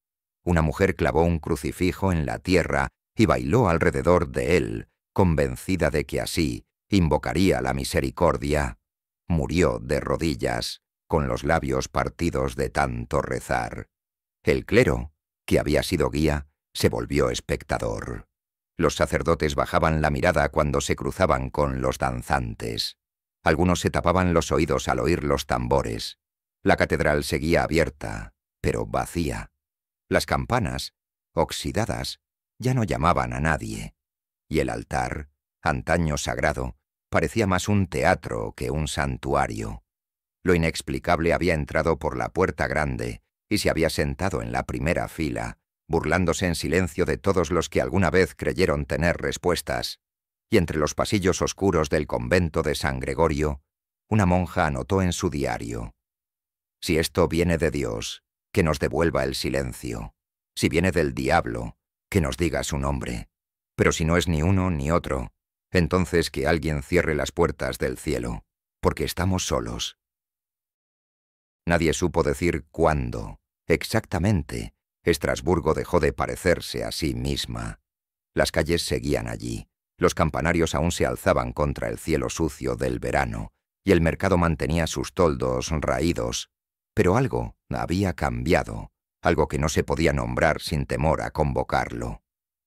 Una mujer clavó un crucifijo en la tierra y bailó alrededor de él, convencida de que así invocaría la misericordia. Murió de rodillas, con los labios partidos de tanto rezar. El clero, que había sido guía, se volvió espectador. Los sacerdotes bajaban la mirada cuando se cruzaban con los danzantes. Algunos se tapaban los oídos al oír los tambores. La catedral seguía abierta, pero vacía. Las campanas, oxidadas, ya no llamaban a nadie. Y el altar, antaño sagrado, parecía más un teatro que un santuario. Lo inexplicable había entrado por la puerta grande y se había sentado en la primera fila, burlándose en silencio de todos los que alguna vez creyeron tener respuestas. Y entre los pasillos oscuros del convento de San Gregorio, una monja anotó en su diario: «Si esto viene de Dios, que nos devuelva el silencio. Si viene del diablo, que nos diga su nombre. Pero si no es ni uno ni otro, entonces que alguien cierre las puertas del cielo, porque estamos solos». Nadie supo decir cuándo, exactamente, Estrasburgo dejó de parecerse a sí misma. Las calles seguían allí, los campanarios aún se alzaban contra el cielo sucio del verano, y el mercado mantenía sus toldos raídos. Pero algo había cambiado, algo que no se podía nombrar sin temor a convocarlo.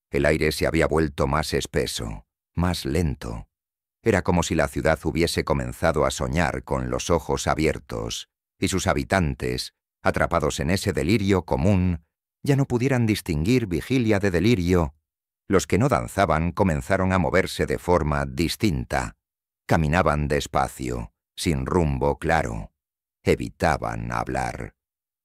El aire se había vuelto más espeso, más lento. Era como si la ciudad hubiese comenzado a soñar con los ojos abiertos, y sus habitantes, atrapados en ese delirio común, ya no pudieran distinguir vigilia de delirio. Los que no danzaban comenzaron a moverse de forma distinta. Caminaban despacio, sin rumbo claro. Evitaban hablar.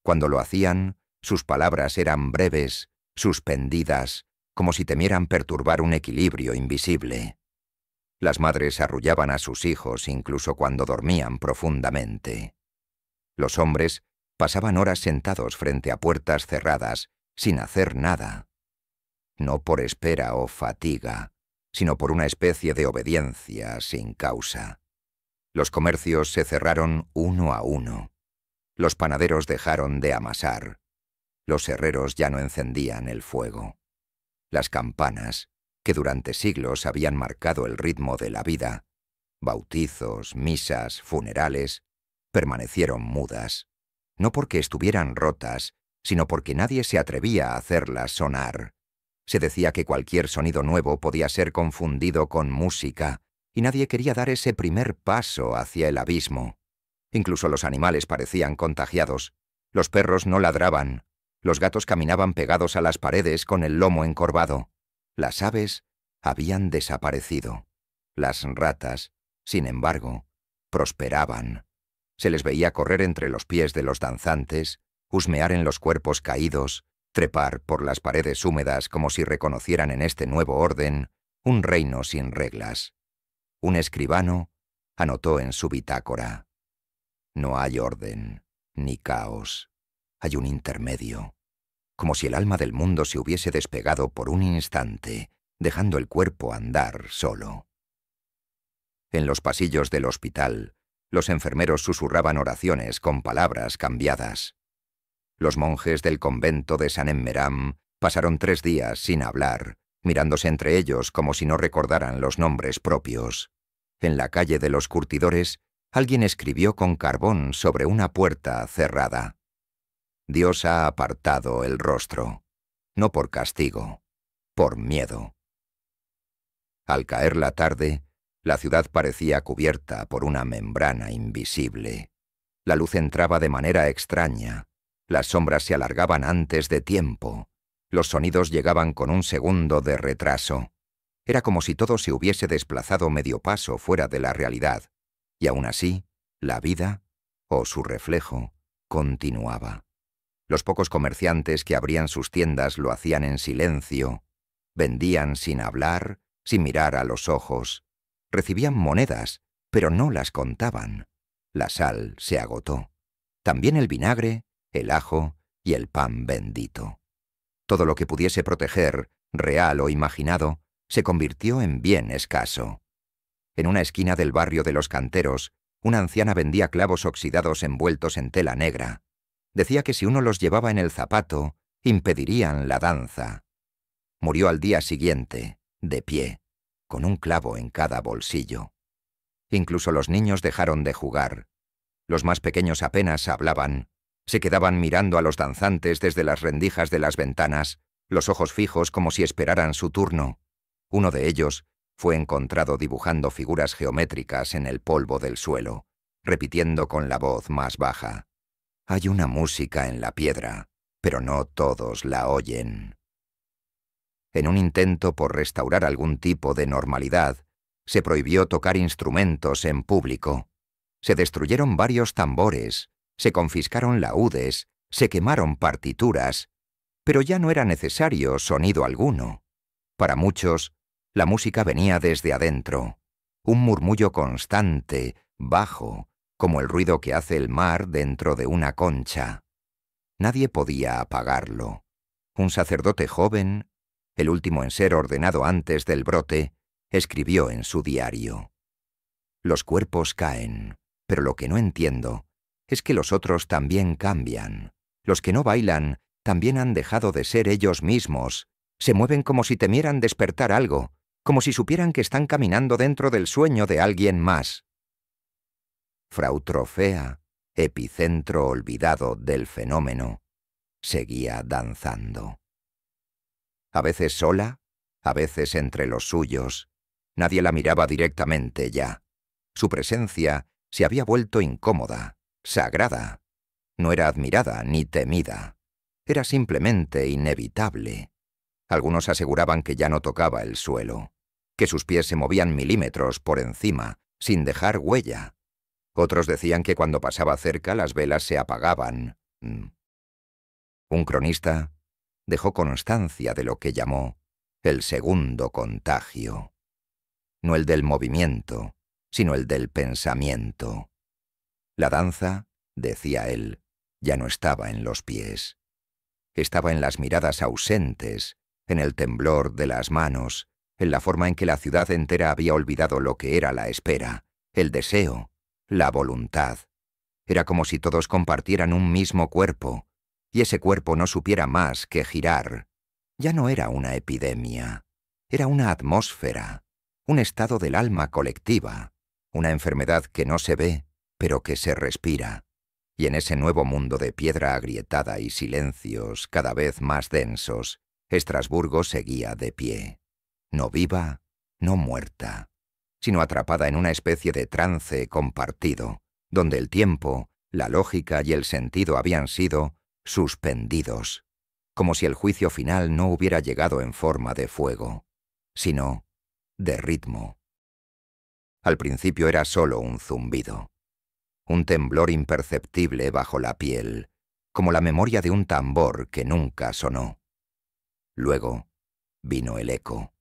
Cuando lo hacían, sus palabras eran breves, suspendidas, como si temieran perturbar un equilibrio invisible. Las madres arrullaban a sus hijos incluso cuando dormían profundamente. Los hombres pasaban horas sentados frente a puertas cerradas, sin hacer nada. No por espera o fatiga, sino por una especie de obediencia sin causa. Los comercios se cerraron uno a uno. Los panaderos dejaron de amasar. Los herreros ya no encendían el fuego. Las campanas, que durante siglos habían marcado el ritmo de la vida, bautizos, misas, funerales, permanecieron mudas, no porque estuvieran rotas, sino porque nadie se atrevía a hacerlas sonar. Se decía que cualquier sonido nuevo podía ser confundido con música, y nadie quería dar ese primer paso hacia el abismo. Incluso los animales parecían contagiados. Los perros no ladraban. Los gatos caminaban pegados a las paredes con el lomo encorvado. Las aves habían desaparecido. Las ratas, sin embargo, prosperaban. Se les veía correr entre los pies de los danzantes, husmear en los cuerpos caídos, trepar por las paredes húmedas como si reconocieran en este nuevo orden un reino sin reglas. Un escribano anotó en su bitácora: no hay orden, ni caos. Hay un intermedio, como si el alma del mundo se hubiese despegado por un instante, dejando el cuerpo andar solo. En los pasillos del hospital, los enfermeros susurraban oraciones con palabras cambiadas. Los monjes del convento de San Emmeram pasaron 3 días sin hablar, mirándose entre ellos como si no recordaran los nombres propios. En la calle de los curtidores, alguien escribió con carbón sobre una puerta cerrada: Dios ha apartado el rostro, no por castigo, por miedo. Al caer la tarde, la ciudad parecía cubierta por una membrana invisible. La luz entraba de manera extraña, las sombras se alargaban antes de tiempo, los sonidos llegaban con un segundo de retraso. Era como si todo se hubiese desplazado medio paso fuera de la realidad, y aún así, la vida, o su reflejo, continuaba. Los pocos comerciantes que abrían sus tiendas lo hacían en silencio, vendían sin hablar, sin mirar a los ojos. Recibían monedas, pero no las contaban. La sal se agotó. También el vinagre, el ajo y el pan bendito. Todo lo que pudiese proteger, real o imaginado, se convirtió en bien escaso. En una esquina del barrio de los canteros, una anciana vendía clavos oxidados envueltos en tela negra. Decía que si uno los llevaba en el zapato, impedirían la danza. Murió al día siguiente, de pie, con un clavo en cada bolsillo. Incluso los niños dejaron de jugar. Los más pequeños apenas hablaban. Se quedaban mirando a los danzantes desde las rendijas de las ventanas, los ojos fijos como si esperaran su turno. Uno de ellos fue encontrado dibujando figuras geométricas en el polvo del suelo, repitiendo con la voz más baja: hay una música en la piedra, pero no todos la oyen. En un intento por restaurar algún tipo de normalidad, se prohibió tocar instrumentos en público. Se destruyeron varios tambores, se confiscaron laúdes, se quemaron partituras, pero ya no era necesario sonido alguno. Para muchos, la música venía desde adentro, un murmullo constante, bajo, como el ruido que hace el mar dentro de una concha. Nadie podía apagarlo. Un sacerdote joven, el último en ser ordenado antes del brote, escribió en su diario: los cuerpos caen, pero lo que no entiendo es que los otros también cambian. Los que no bailan también han dejado de ser ellos mismos. Se mueven como si temieran despertar algo, como si supieran que están caminando dentro del sueño de alguien más. Frau Trofea, epicentro olvidado del fenómeno, seguía danzando. A veces sola, a veces entre los suyos. Nadie la miraba directamente ya. Su presencia se había vuelto incómoda, sagrada. No era admirada ni temida. Era simplemente inevitable. Algunos aseguraban que ya no tocaba el suelo, que sus pies se movían milímetros por encima, sin dejar huella. Otros decían que cuando pasaba cerca las velas se apagaban. Un cronista dejó constancia de lo que llamó el segundo contagio. no el del movimiento, sino el del pensamiento. La danza, decía él, ya no estaba en los pies. Estaba en las miradas ausentes, en el temblor de las manos, en la forma en que la ciudad entera había olvidado lo que era la espera, el deseo, la voluntad. Era como si todos compartieran un mismo cuerpo, y ese cuerpo no supiera más que girar. Ya no era una epidemia, era una atmósfera, un estado del alma colectiva, una enfermedad que no se ve, pero que se respira. Y en ese nuevo mundo de piedra agrietada y silencios cada vez más densos, Estrasburgo seguía de pie, no viva, no muerta, sino atrapada en una especie de trance compartido, donde el tiempo, la lógica y el sentido habían sido suspendidos, como si el juicio final no hubiera llegado en forma de fuego, sino de ritmo. Al principio era solo un zumbido, un temblor imperceptible bajo la piel, como la memoria de un tambor que nunca sonó. Luego vino el eco.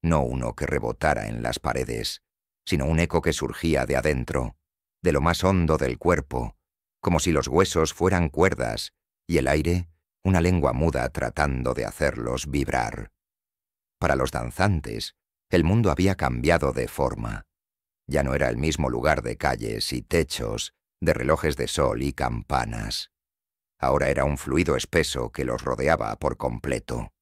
No uno que rebotara en las paredes, sino un eco que surgía de adentro, de lo más hondo del cuerpo, como si los huesos fueran cuerdas y el aire una lengua muda tratando de hacerlos vibrar. Para los danzantes, el mundo había cambiado de forma. Ya no era el mismo lugar de calles y techos, de relojes de sol y campanas. Ahora era un fluido espeso que los rodeaba por completo.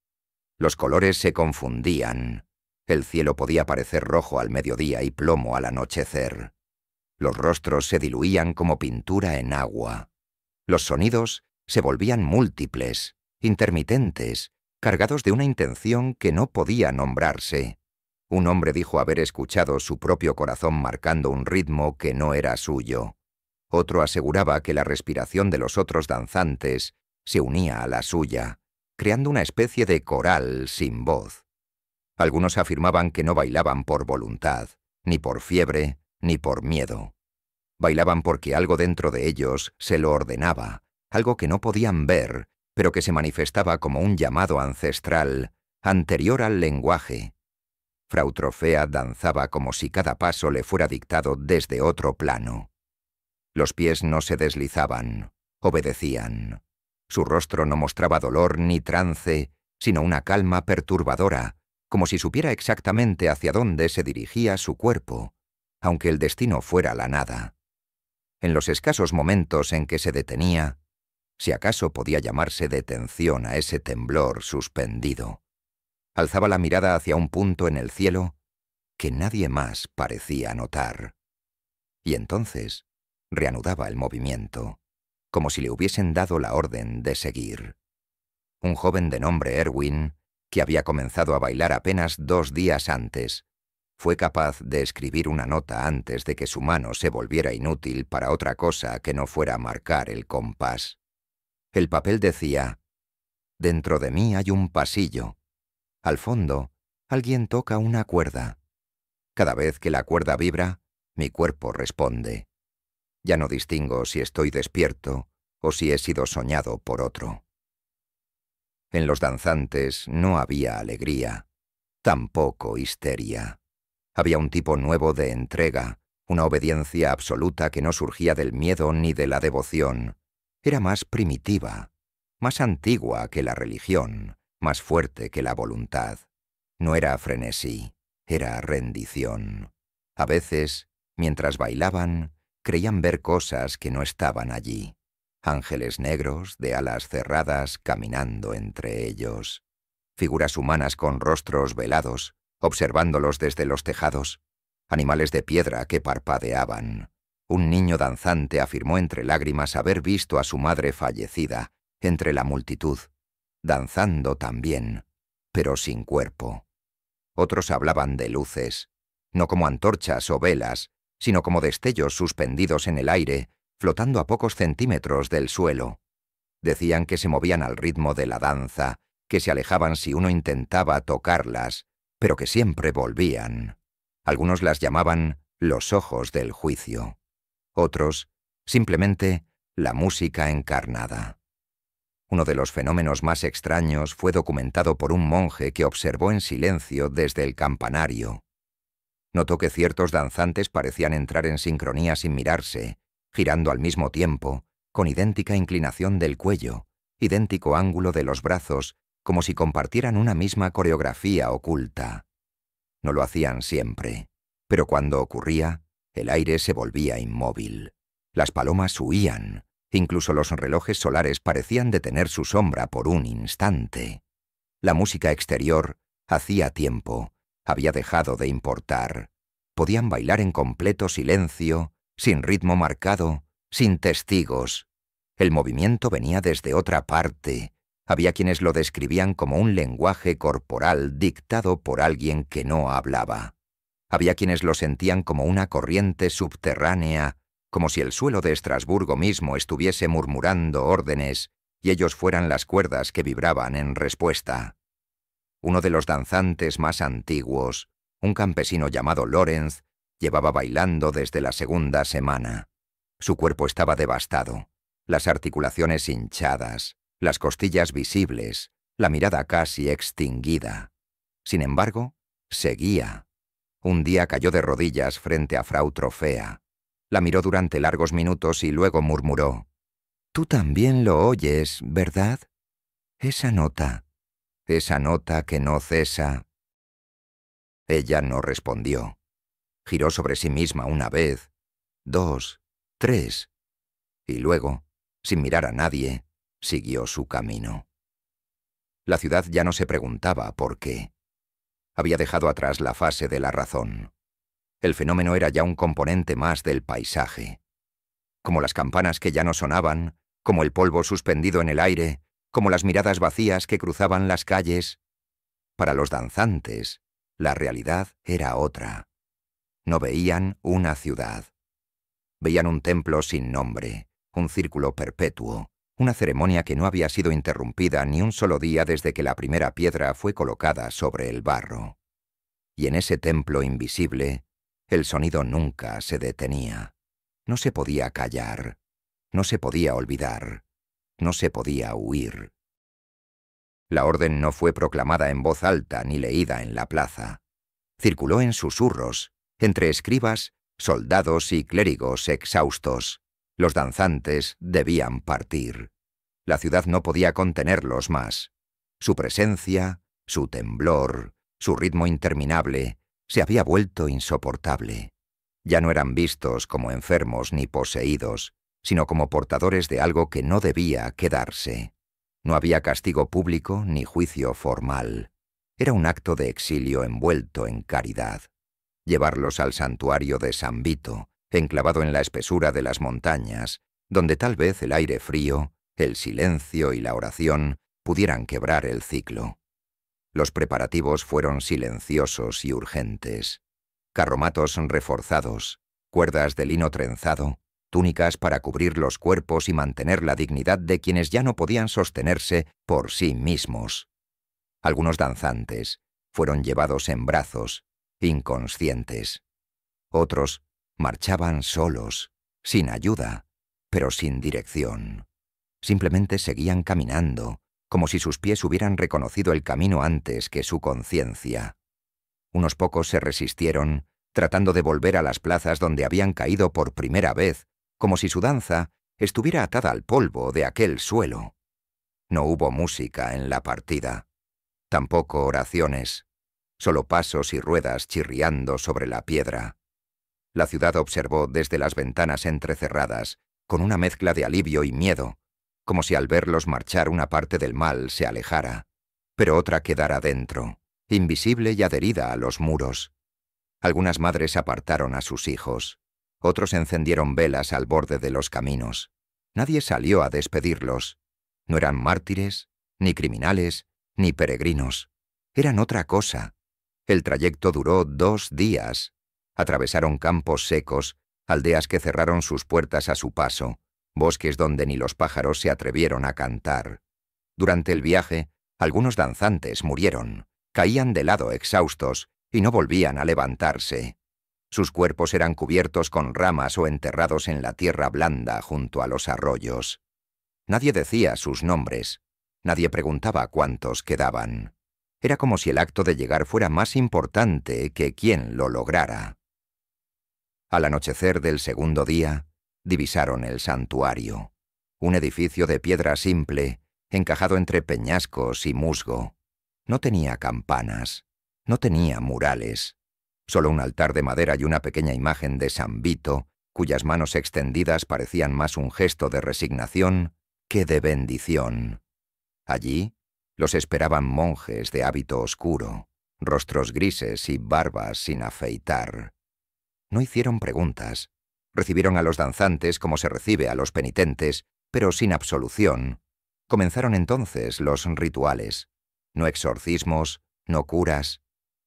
Los colores se confundían. El cielo podía parecer rojo al mediodía y plomo al anochecer. Los rostros se diluían como pintura en agua. Los sonidos se volvían múltiples, intermitentes, cargados de una intención que no podía nombrarse. Un hombre dijo haber escuchado su propio corazón marcando un ritmo que no era suyo. Otro aseguraba que la respiración de los otros danzantes se unía a la suya, creando una especie de coral sin voz. Algunos afirmaban que no bailaban por voluntad, ni por fiebre, ni por miedo. Bailaban porque algo dentro de ellos se lo ordenaba, algo que no podían ver, pero que se manifestaba como un llamado ancestral, anterior al lenguaje. Frau Trofea danzaba como si cada paso le fuera dictado desde otro plano. Los pies no se deslizaban, obedecían. Su rostro no mostraba dolor ni trance, sino una calma perturbadora, como si supiera exactamente hacia dónde se dirigía su cuerpo, aunque el destino fuera la nada. En los escasos momentos en que se detenía, si acaso podía llamarse detención a ese temblor suspendido, alzaba la mirada hacia un punto en el cielo que nadie más parecía notar. Y entonces reanudaba el movimiento, como si le hubiesen dado la orden de seguir. Un joven de nombre Erwin, que había comenzado a bailar apenas 2 días antes, fue capaz de escribir una nota antes de que su mano se volviera inútil para otra cosa que no fuera marcar el compás. El papel decía: «Dentro de mí hay un pasillo. Al fondo, alguien toca una cuerda. Cada vez que la cuerda vibra, mi cuerpo responde. Ya no distingo si estoy despierto o si he sido soñado por otro». En los danzantes no había alegría, tampoco histeria. Había un tipo nuevo de entrega, una obediencia absoluta que no surgía del miedo ni de la devoción. Era más primitiva, más antigua que la religión, más fuerte que la voluntad. No era frenesí, era rendición. A veces, mientras bailaban, creían ver cosas que no estaban allí. Ángeles negros, de alas cerradas, caminando entre ellos. Figuras humanas con rostros velados, observándolos desde los tejados. Animales de piedra que parpadeaban. Un niño danzante afirmó entre lágrimas haber visto a su madre fallecida, entre la multitud, danzando también, pero sin cuerpo. Otros hablaban de luces, no como antorchas o velas, sino como destellos suspendidos en el aire, flotando a pocos centímetros del suelo. Decían que se movían al ritmo de la danza, que se alejaban si uno intentaba tocarlas, pero que siempre volvían. Algunos las llamaban los ojos del juicio. Otros, simplemente, la música encarnada. Uno de los fenómenos más extraños fue documentado por un monje que observó en silencio desde el campanario. Notó que ciertos danzantes parecían entrar en sincronía sin mirarse, girando al mismo tiempo, con idéntica inclinación del cuello, idéntico ángulo de los brazos, como si compartieran una misma coreografía oculta. No lo hacían siempre, pero cuando ocurría, el aire se volvía inmóvil. Las palomas huían, incluso los relojes solares parecían detener su sombra por un instante. La música exterior, hacía tiempo, había dejado de importar. Podían bailar en completo silencio, sin ritmo marcado, sin testigos. El movimiento venía desde otra parte. Había quienes lo describían como un lenguaje corporal dictado por alguien que no hablaba. Había quienes lo sentían como una corriente subterránea, como si el suelo de Estrasburgo mismo estuviese murmurando órdenes y ellos fueran las cuerdas que vibraban en respuesta. Uno de los danzantes más antiguos, un campesino llamado Lorenz, llevaba bailando desde la segunda semana. Su cuerpo estaba devastado, las articulaciones hinchadas, las costillas visibles, la mirada casi extinguida. Sin embargo, seguía. Un día cayó de rodillas frente a Frau Trofea. La miró durante largos minutos y luego murmuró: «Tú también lo oyes, ¿verdad? Esa nota que no cesa». Ella no respondió. Giró sobre sí misma una vez, 2, 3, y luego, sin mirar a nadie, siguió su camino. La ciudad ya no se preguntaba por qué. Había dejado atrás la fase de la razón. El fenómeno era ya un componente más del paisaje. Como las campanas que ya no sonaban, como el polvo suspendido en el aire, como las miradas vacías que cruzaban las calles. Para los danzantes, la realidad era otra. No veían una ciudad. Veían un templo sin nombre, un círculo perpetuo, una ceremonia que no había sido interrumpida ni un solo día desde que la primera piedra fue colocada sobre el barro. Y en ese templo invisible, el sonido nunca se detenía. No se podía callar, no se podía olvidar, no se podía huir. La orden no fue proclamada en voz alta ni leída en la plaza. Circuló en susurros, entre escribas, soldados y clérigos exhaustos. Los danzantes debían partir. La ciudad no podía contenerlos más. Su presencia, su temblor, su ritmo interminable, se había vuelto insoportable. Ya no eran vistos como enfermos ni poseídos, sino como portadores de algo que no debía quedarse. No había castigo público ni juicio formal. Era un acto de exilio envuelto en caridad. Llevarlos al santuario de San Vito, enclavado en la espesura de las montañas, donde tal vez el aire frío, el silencio y la oración pudieran quebrar el ciclo. Los preparativos fueron silenciosos y urgentes. Carromatos reforzados, cuerdas de lino trenzado, túnicas para cubrir los cuerpos y mantener la dignidad de quienes ya no podían sostenerse por sí mismos. Algunos danzantes fueron llevados en brazos, inconscientes. Otros marchaban solos, sin ayuda, pero sin dirección. Simplemente seguían caminando, como si sus pies hubieran reconocido el camino antes que su conciencia. Unos pocos se resistieron, tratando de volver a las plazas donde habían caído por primera vez, como si su danza estuviera atada al polvo de aquel suelo. No hubo música en la partida, tampoco oraciones, solo pasos y ruedas chirriando sobre la piedra. La ciudad observó desde las ventanas entrecerradas, con una mezcla de alivio y miedo, como si al verlos marchar una parte del mal se alejara, pero otra quedara dentro, invisible y adherida a los muros. Algunas madres apartaron a sus hijos, otros encendieron velas al borde de los caminos. Nadie salió a despedirlos. No eran mártires, ni criminales, ni peregrinos. Eran otra cosa. El trayecto duró 2 días. Atravesaron campos secos, aldeas que cerraron sus puertas a su paso, bosques donde ni los pájaros se atrevieron a cantar. Durante el viaje, algunos danzantes murieron, caían de lado exhaustos y no volvían a levantarse. Sus cuerpos eran cubiertos con ramas o enterrados en la tierra blanda junto a los arroyos. Nadie decía sus nombres, nadie preguntaba cuántos quedaban. Era como si el acto de llegar fuera más importante que quien lo lograra. Al anochecer del segundo día, divisaron el santuario, un edificio de piedra simple, encajado entre peñascos y musgo. No tenía campanas, no tenía murales, solo un altar de madera y una pequeña imagen de San Vito, cuyas manos extendidas parecían más un gesto de resignación que de bendición. Allí los esperaban monjes de hábito oscuro, rostros grises y barbas sin afeitar. No hicieron preguntas. Recibieron a los danzantes como se recibe a los penitentes, pero sin absolución. Comenzaron entonces los rituales. No exorcismos, no curas,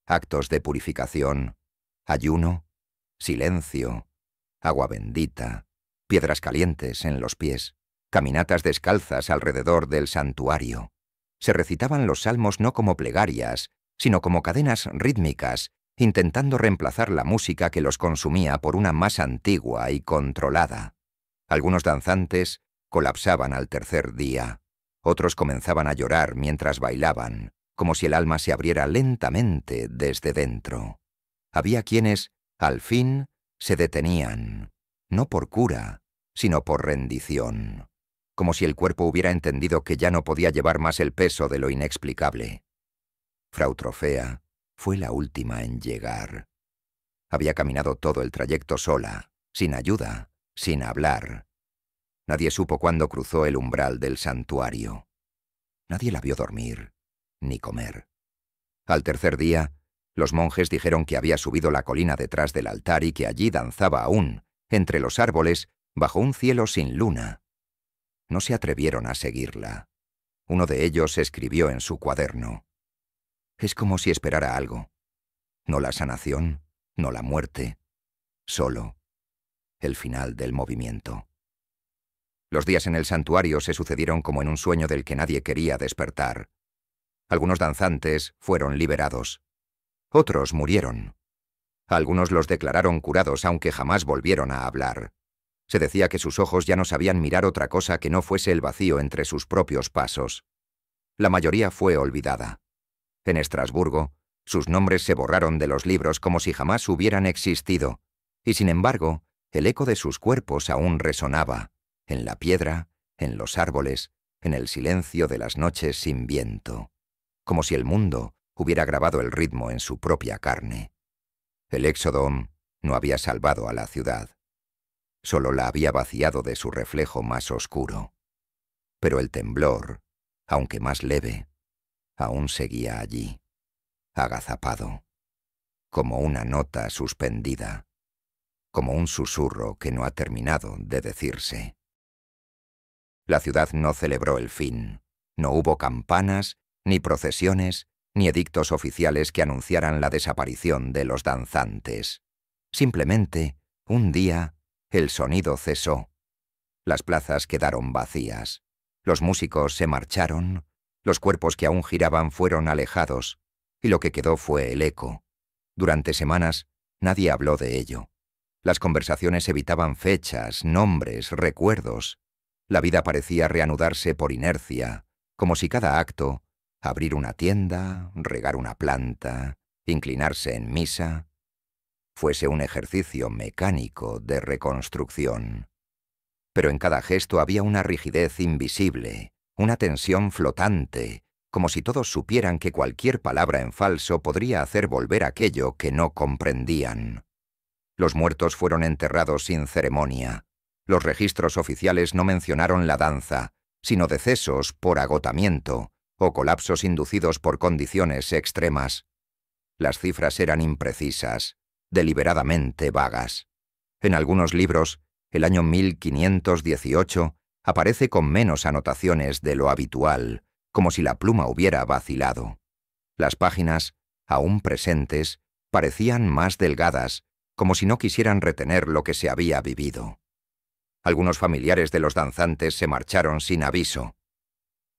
actos de purificación, ayuno, silencio, agua bendita, piedras calientes en los pies, caminatas descalzas alrededor del santuario. Se recitaban los salmos no como plegarias, sino como cadenas rítmicas, intentando reemplazar la música que los consumía por una más antigua y controlada. Algunos danzantes colapsaban al tercer día, otros comenzaban a llorar mientras bailaban, como si el alma se abriera lentamente desde dentro. Había quienes, al fin, se detenían, no por cura, sino por rendición, como si el cuerpo hubiera entendido que ya no podía llevar más el peso de lo inexplicable. Frau Trofea fue la última en llegar. Había caminado todo el trayecto sola, sin ayuda, sin hablar. Nadie supo cuándo cruzó el umbral del santuario. Nadie la vio dormir, ni comer. Al tercer día, los monjes dijeron que había subido la colina detrás del altar y que allí danzaba aún, entre los árboles, bajo un cielo sin luna. No se atrevieron a seguirla. Uno de ellos escribió en su cuaderno: «Es como si esperara algo. No la sanación, no la muerte, solo el final del movimiento». Los días en el santuario se sucedieron como en un sueño del que nadie quería despertar. Algunos danzantes fueron liberados. Otros murieron. Algunos los declararon curados, aunque jamás volvieron a hablar. Se decía que sus ojos ya no sabían mirar otra cosa que no fuese el vacío entre sus propios pasos. La mayoría fue olvidada. En Estrasburgo, sus nombres se borraron de los libros como si jamás hubieran existido, y sin embargo, el eco de sus cuerpos aún resonaba, en la piedra, en los árboles, en el silencio de las noches sin viento, como si el mundo hubiera grabado el ritmo en su propia carne. El éxodo no había salvado a la ciudad, solo la había vaciado de su reflejo más oscuro. Pero el temblor, aunque más leve, aún seguía allí, agazapado, como una nota suspendida, como un susurro que no ha terminado de decirse. La ciudad no celebró el fin. No hubo campanas, ni procesiones, ni edictos oficiales que anunciaran la desaparición de los danzantes. Simplemente, un día, el sonido cesó. Las plazas quedaron vacías. Los músicos se marcharon, los cuerpos que aún giraban fueron alejados, y lo que quedó fue el eco. Durante semanas, nadie habló de ello. Las conversaciones evitaban fechas, nombres, recuerdos. La vida parecía reanudarse por inercia, como si cada acto, abrir una tienda, regar una planta, inclinarse en misa, fuese un ejercicio mecánico de reconstrucción. Pero en cada gesto había una rigidez invisible, una tensión flotante, como si todos supieran que cualquier palabra en falso podría hacer volver aquello que no comprendían. Los muertos fueron enterrados sin ceremonia. Los registros oficiales no mencionaron la danza, sino decesos por agotamiento o colapsos inducidos por condiciones extremas. Las cifras eran imprecisas, deliberadamente vagas. En algunos libros, el año 1518 aparece con menos anotaciones de lo habitual, como si la pluma hubiera vacilado. Las páginas, aún presentes, parecían más delgadas, como si no quisieran retener lo que se había vivido. Algunos familiares de los danzantes se marcharon sin aviso.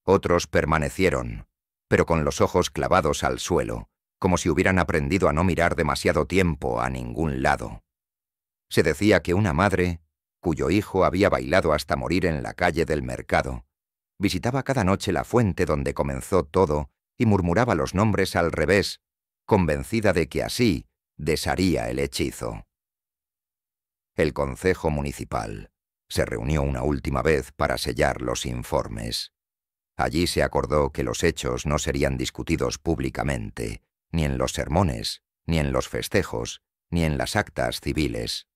Otros permanecieron, pero con los ojos clavados al suelo, como si hubieran aprendido a no mirar demasiado tiempo a ningún lado. Se decía que una madre, cuyo hijo había bailado hasta morir en la calle del mercado, visitaba cada noche la fuente donde comenzó todo y murmuraba los nombres al revés, convencida de que así desharía el hechizo. El Concejo Municipal se reunió una última vez para sellar los informes. Allí se acordó que los hechos no serían discutidos públicamente, ni en los sermones, ni en los festejos, ni en las actas civiles.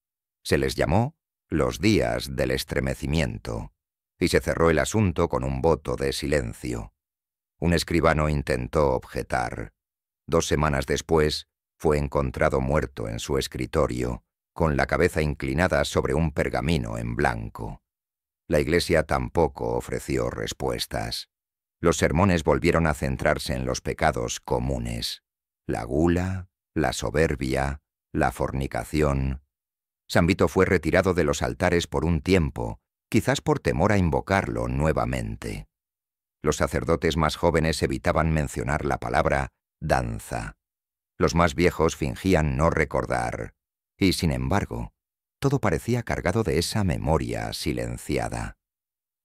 Se les llamó los días del estremecimiento, y se cerró el asunto con un voto de silencio. Un escribano intentó objetar. 2 semanas después, fue encontrado muerto en su escritorio, con la cabeza inclinada sobre un pergamino en blanco. La Iglesia tampoco ofreció respuestas. Los sermones volvieron a centrarse en los pecados comunes: la gula, la soberbia, la fornicación. San Vito fue retirado de los altares por un tiempo, quizás por temor a invocarlo nuevamente. Los sacerdotes más jóvenes evitaban mencionar la palabra danza. Los más viejos fingían no recordar, y sin embargo, todo parecía cargado de esa memoria silenciada.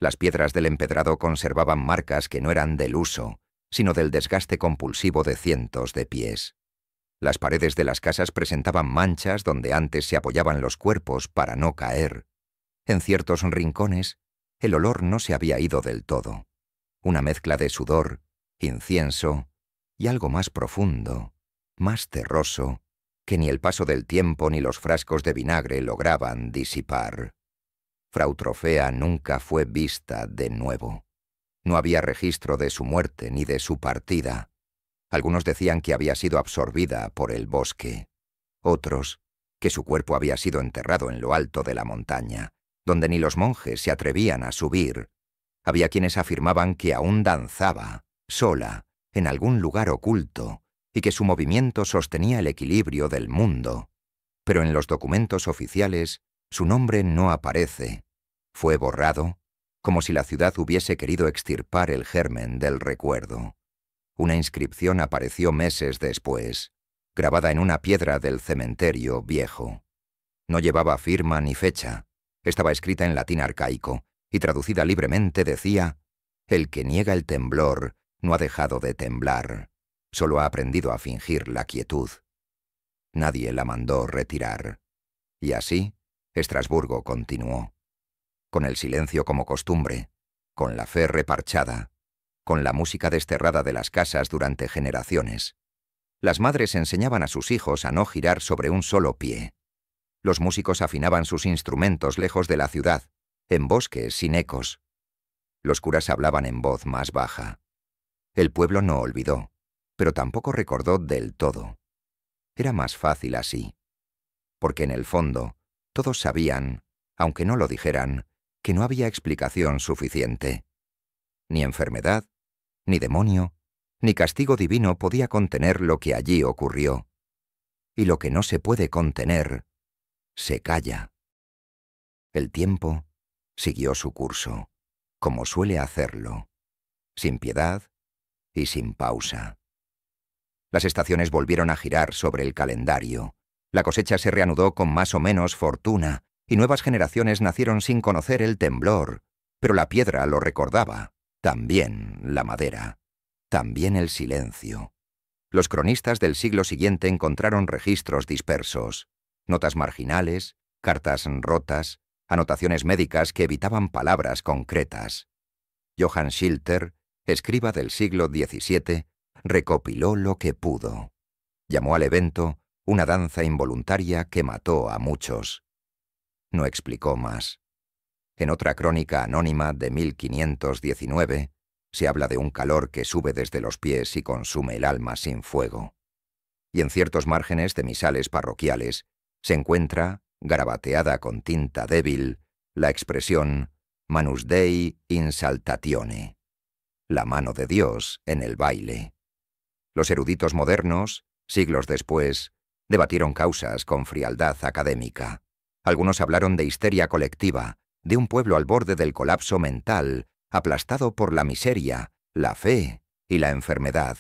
Las piedras del empedrado conservaban marcas que no eran del uso, sino del desgaste compulsivo de cientos de pies. Las paredes de las casas presentaban manchas donde antes se apoyaban los cuerpos para no caer. En ciertos rincones, el olor no se había ido del todo. Una mezcla de sudor, incienso y algo más profundo, más terroso, que ni el paso del tiempo ni los frascos de vinagre lograban disipar. Frau Trofea nunca fue vista de nuevo. No había registro de su muerte ni de su partida. Algunos decían que había sido absorbida por el bosque. Otros, que su cuerpo había sido enterrado en lo alto de la montaña, donde ni los monjes se atrevían a subir. Había quienes afirmaban que aún danzaba, sola, en algún lugar oculto, y que su movimiento sostenía el equilibrio del mundo. Pero en los documentos oficiales su nombre no aparece. Fue borrado, como si la ciudad hubiese querido extirpar el germen del recuerdo. Una inscripción apareció meses después, grabada en una piedra del cementerio viejo. No llevaba firma ni fecha. Estaba escrita en latín arcaico, y traducida libremente decía: «El que niega el temblor no ha dejado de temblar, solo ha aprendido a fingir la quietud». Nadie la mandó retirar. Y así, Estrasburgo continuó. Con el silencio como costumbre, con la fe reparchada, con la música desterrada de las casas durante generaciones. Las madres enseñaban a sus hijos a no girar sobre un solo pie. Los músicos afinaban sus instrumentos lejos de la ciudad, en bosques sin ecos. Los curas hablaban en voz más baja. El pueblo no olvidó, pero tampoco recordó del todo. Era más fácil así, porque en el fondo todos sabían, aunque no lo dijeran, que no había explicación suficiente. Ni enfermedad, ni demonio, ni castigo divino podía contener lo que allí ocurrió. Y lo que no se puede contener, se calla. El tiempo siguió su curso, como suele hacerlo, sin piedad y sin pausa. Las estaciones volvieron a girar sobre el calendario. La cosecha se reanudó con más o menos fortuna, y nuevas generaciones nacieron sin conocer el temblor, pero la piedra lo recordaba, también la madera, también el silencio. Los cronistas del siglo siguiente encontraron registros dispersos, notas marginales, cartas rotas, anotaciones médicas que evitaban palabras concretas. Johann Schilter, escriba del siglo XVII, recopiló lo que pudo. Llamó al evento una danza involuntaria que mató a muchos. No explicó más. En otra crónica anónima de 1519, se habla de un calor que sube desde los pies y consume el alma sin fuego. Y en ciertos márgenes de misales parroquiales se encuentra, garabateada con tinta débil, la expresión «Manus Dei in saltatione», la mano de Dios en el baile. Los eruditos modernos, siglos después, debatieron causas con frialdad académica. Algunos hablaron de histeria colectiva, de un pueblo al borde del colapso mental, aplastado por la miseria, la fe y la enfermedad.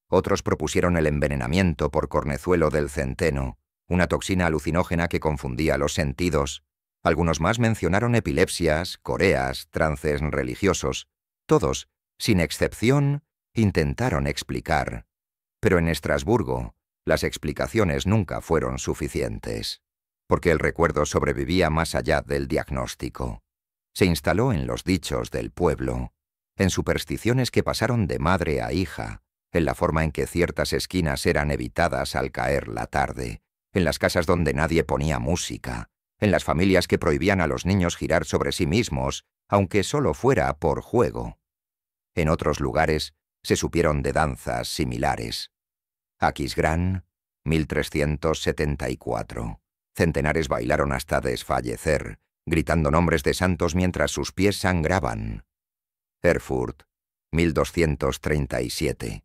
Otros propusieron el envenenamiento por cornezuelo del centeno, una toxina alucinógena que confundía los sentidos. Algunos más mencionaron epilepsias, coreas, trances religiosos. Todos, sin excepción, Intentaron explicar, pero en Estrasburgo las explicaciones nunca fueron suficientes, porque el recuerdo sobrevivía más allá del diagnóstico. Se instaló en los dichos del pueblo, en supersticiones que pasaron de madre a hija, en la forma en que ciertas esquinas eran evitadas al caer la tarde, en las casas donde nadie ponía música, en las familias que prohibían a los niños girar sobre sí mismos, aunque solo fuera por juego. En otros lugares se supieron de danzas similares. Aquisgrán, 1374. Centenares bailaron hasta desfallecer, gritando nombres de santos mientras sus pies sangraban. Erfurt, 1237.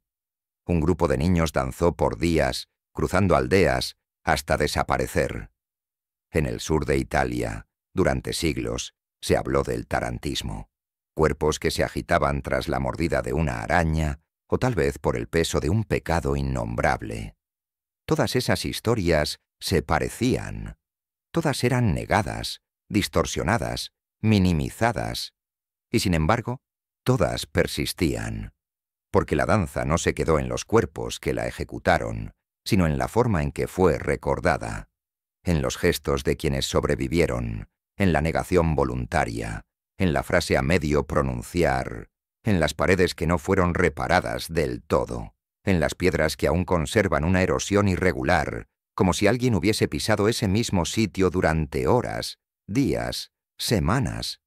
Un grupo de niños danzó por días, cruzando aldeas, hasta desaparecer. En el sur de Italia, durante siglos, se habló del tarantismo. Cuerpos que se agitaban tras la mordida de una araña, o tal vez por el peso de un pecado innombrable. Todas esas historias se parecían. Todas eran negadas, distorsionadas, minimizadas. Y sin embargo, todas persistían. Porque la danza no se quedó en los cuerpos que la ejecutaron, sino en la forma en que fue recordada, en los gestos de quienes sobrevivieron, en la negación voluntaria, en la frase a medio pronunciar, en las paredes que no fueron reparadas del todo, en las piedras que aún conservan una erosión irregular, como si alguien hubiese pisado ese mismo sitio durante horas, días, semanas,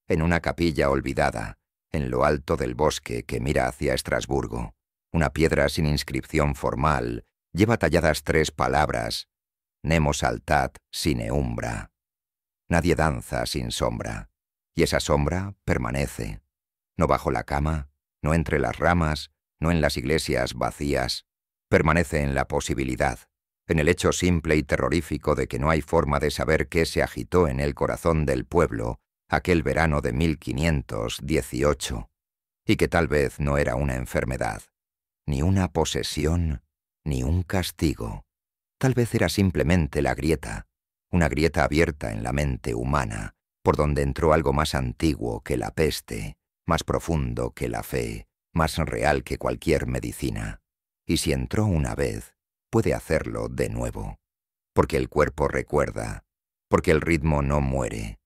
en una capilla olvidada, en lo alto del bosque que mira hacia Estrasburgo. Una piedra sin inscripción formal lleva talladas 3 palabras: Nemo saltat sine umbra. Nadie danza sin sombra, y esa sombra permanece, no bajo la cama, no entre las ramas, no en las iglesias vacías, permanece en la posibilidad, en el hecho simple y terrorífico de que no hay forma de saber qué se agitó en el corazón del pueblo aquel verano de 1518, y que tal vez no era una enfermedad, ni una posesión, ni un castigo. Tal vez era simplemente la grieta, una grieta abierta en la mente humana, por donde entró algo más antiguo que la peste, más profundo que la fe, más real que cualquier medicina. Y si entró una vez, puede hacerlo de nuevo. Porque el cuerpo recuerda, porque el ritmo no muere,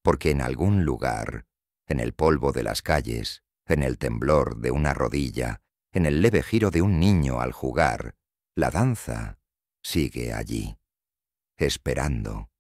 porque en algún lugar, en el polvo de las calles, en el temblor de una rodilla, en el leve giro de un niño al jugar, la danza sigue allí, esperando.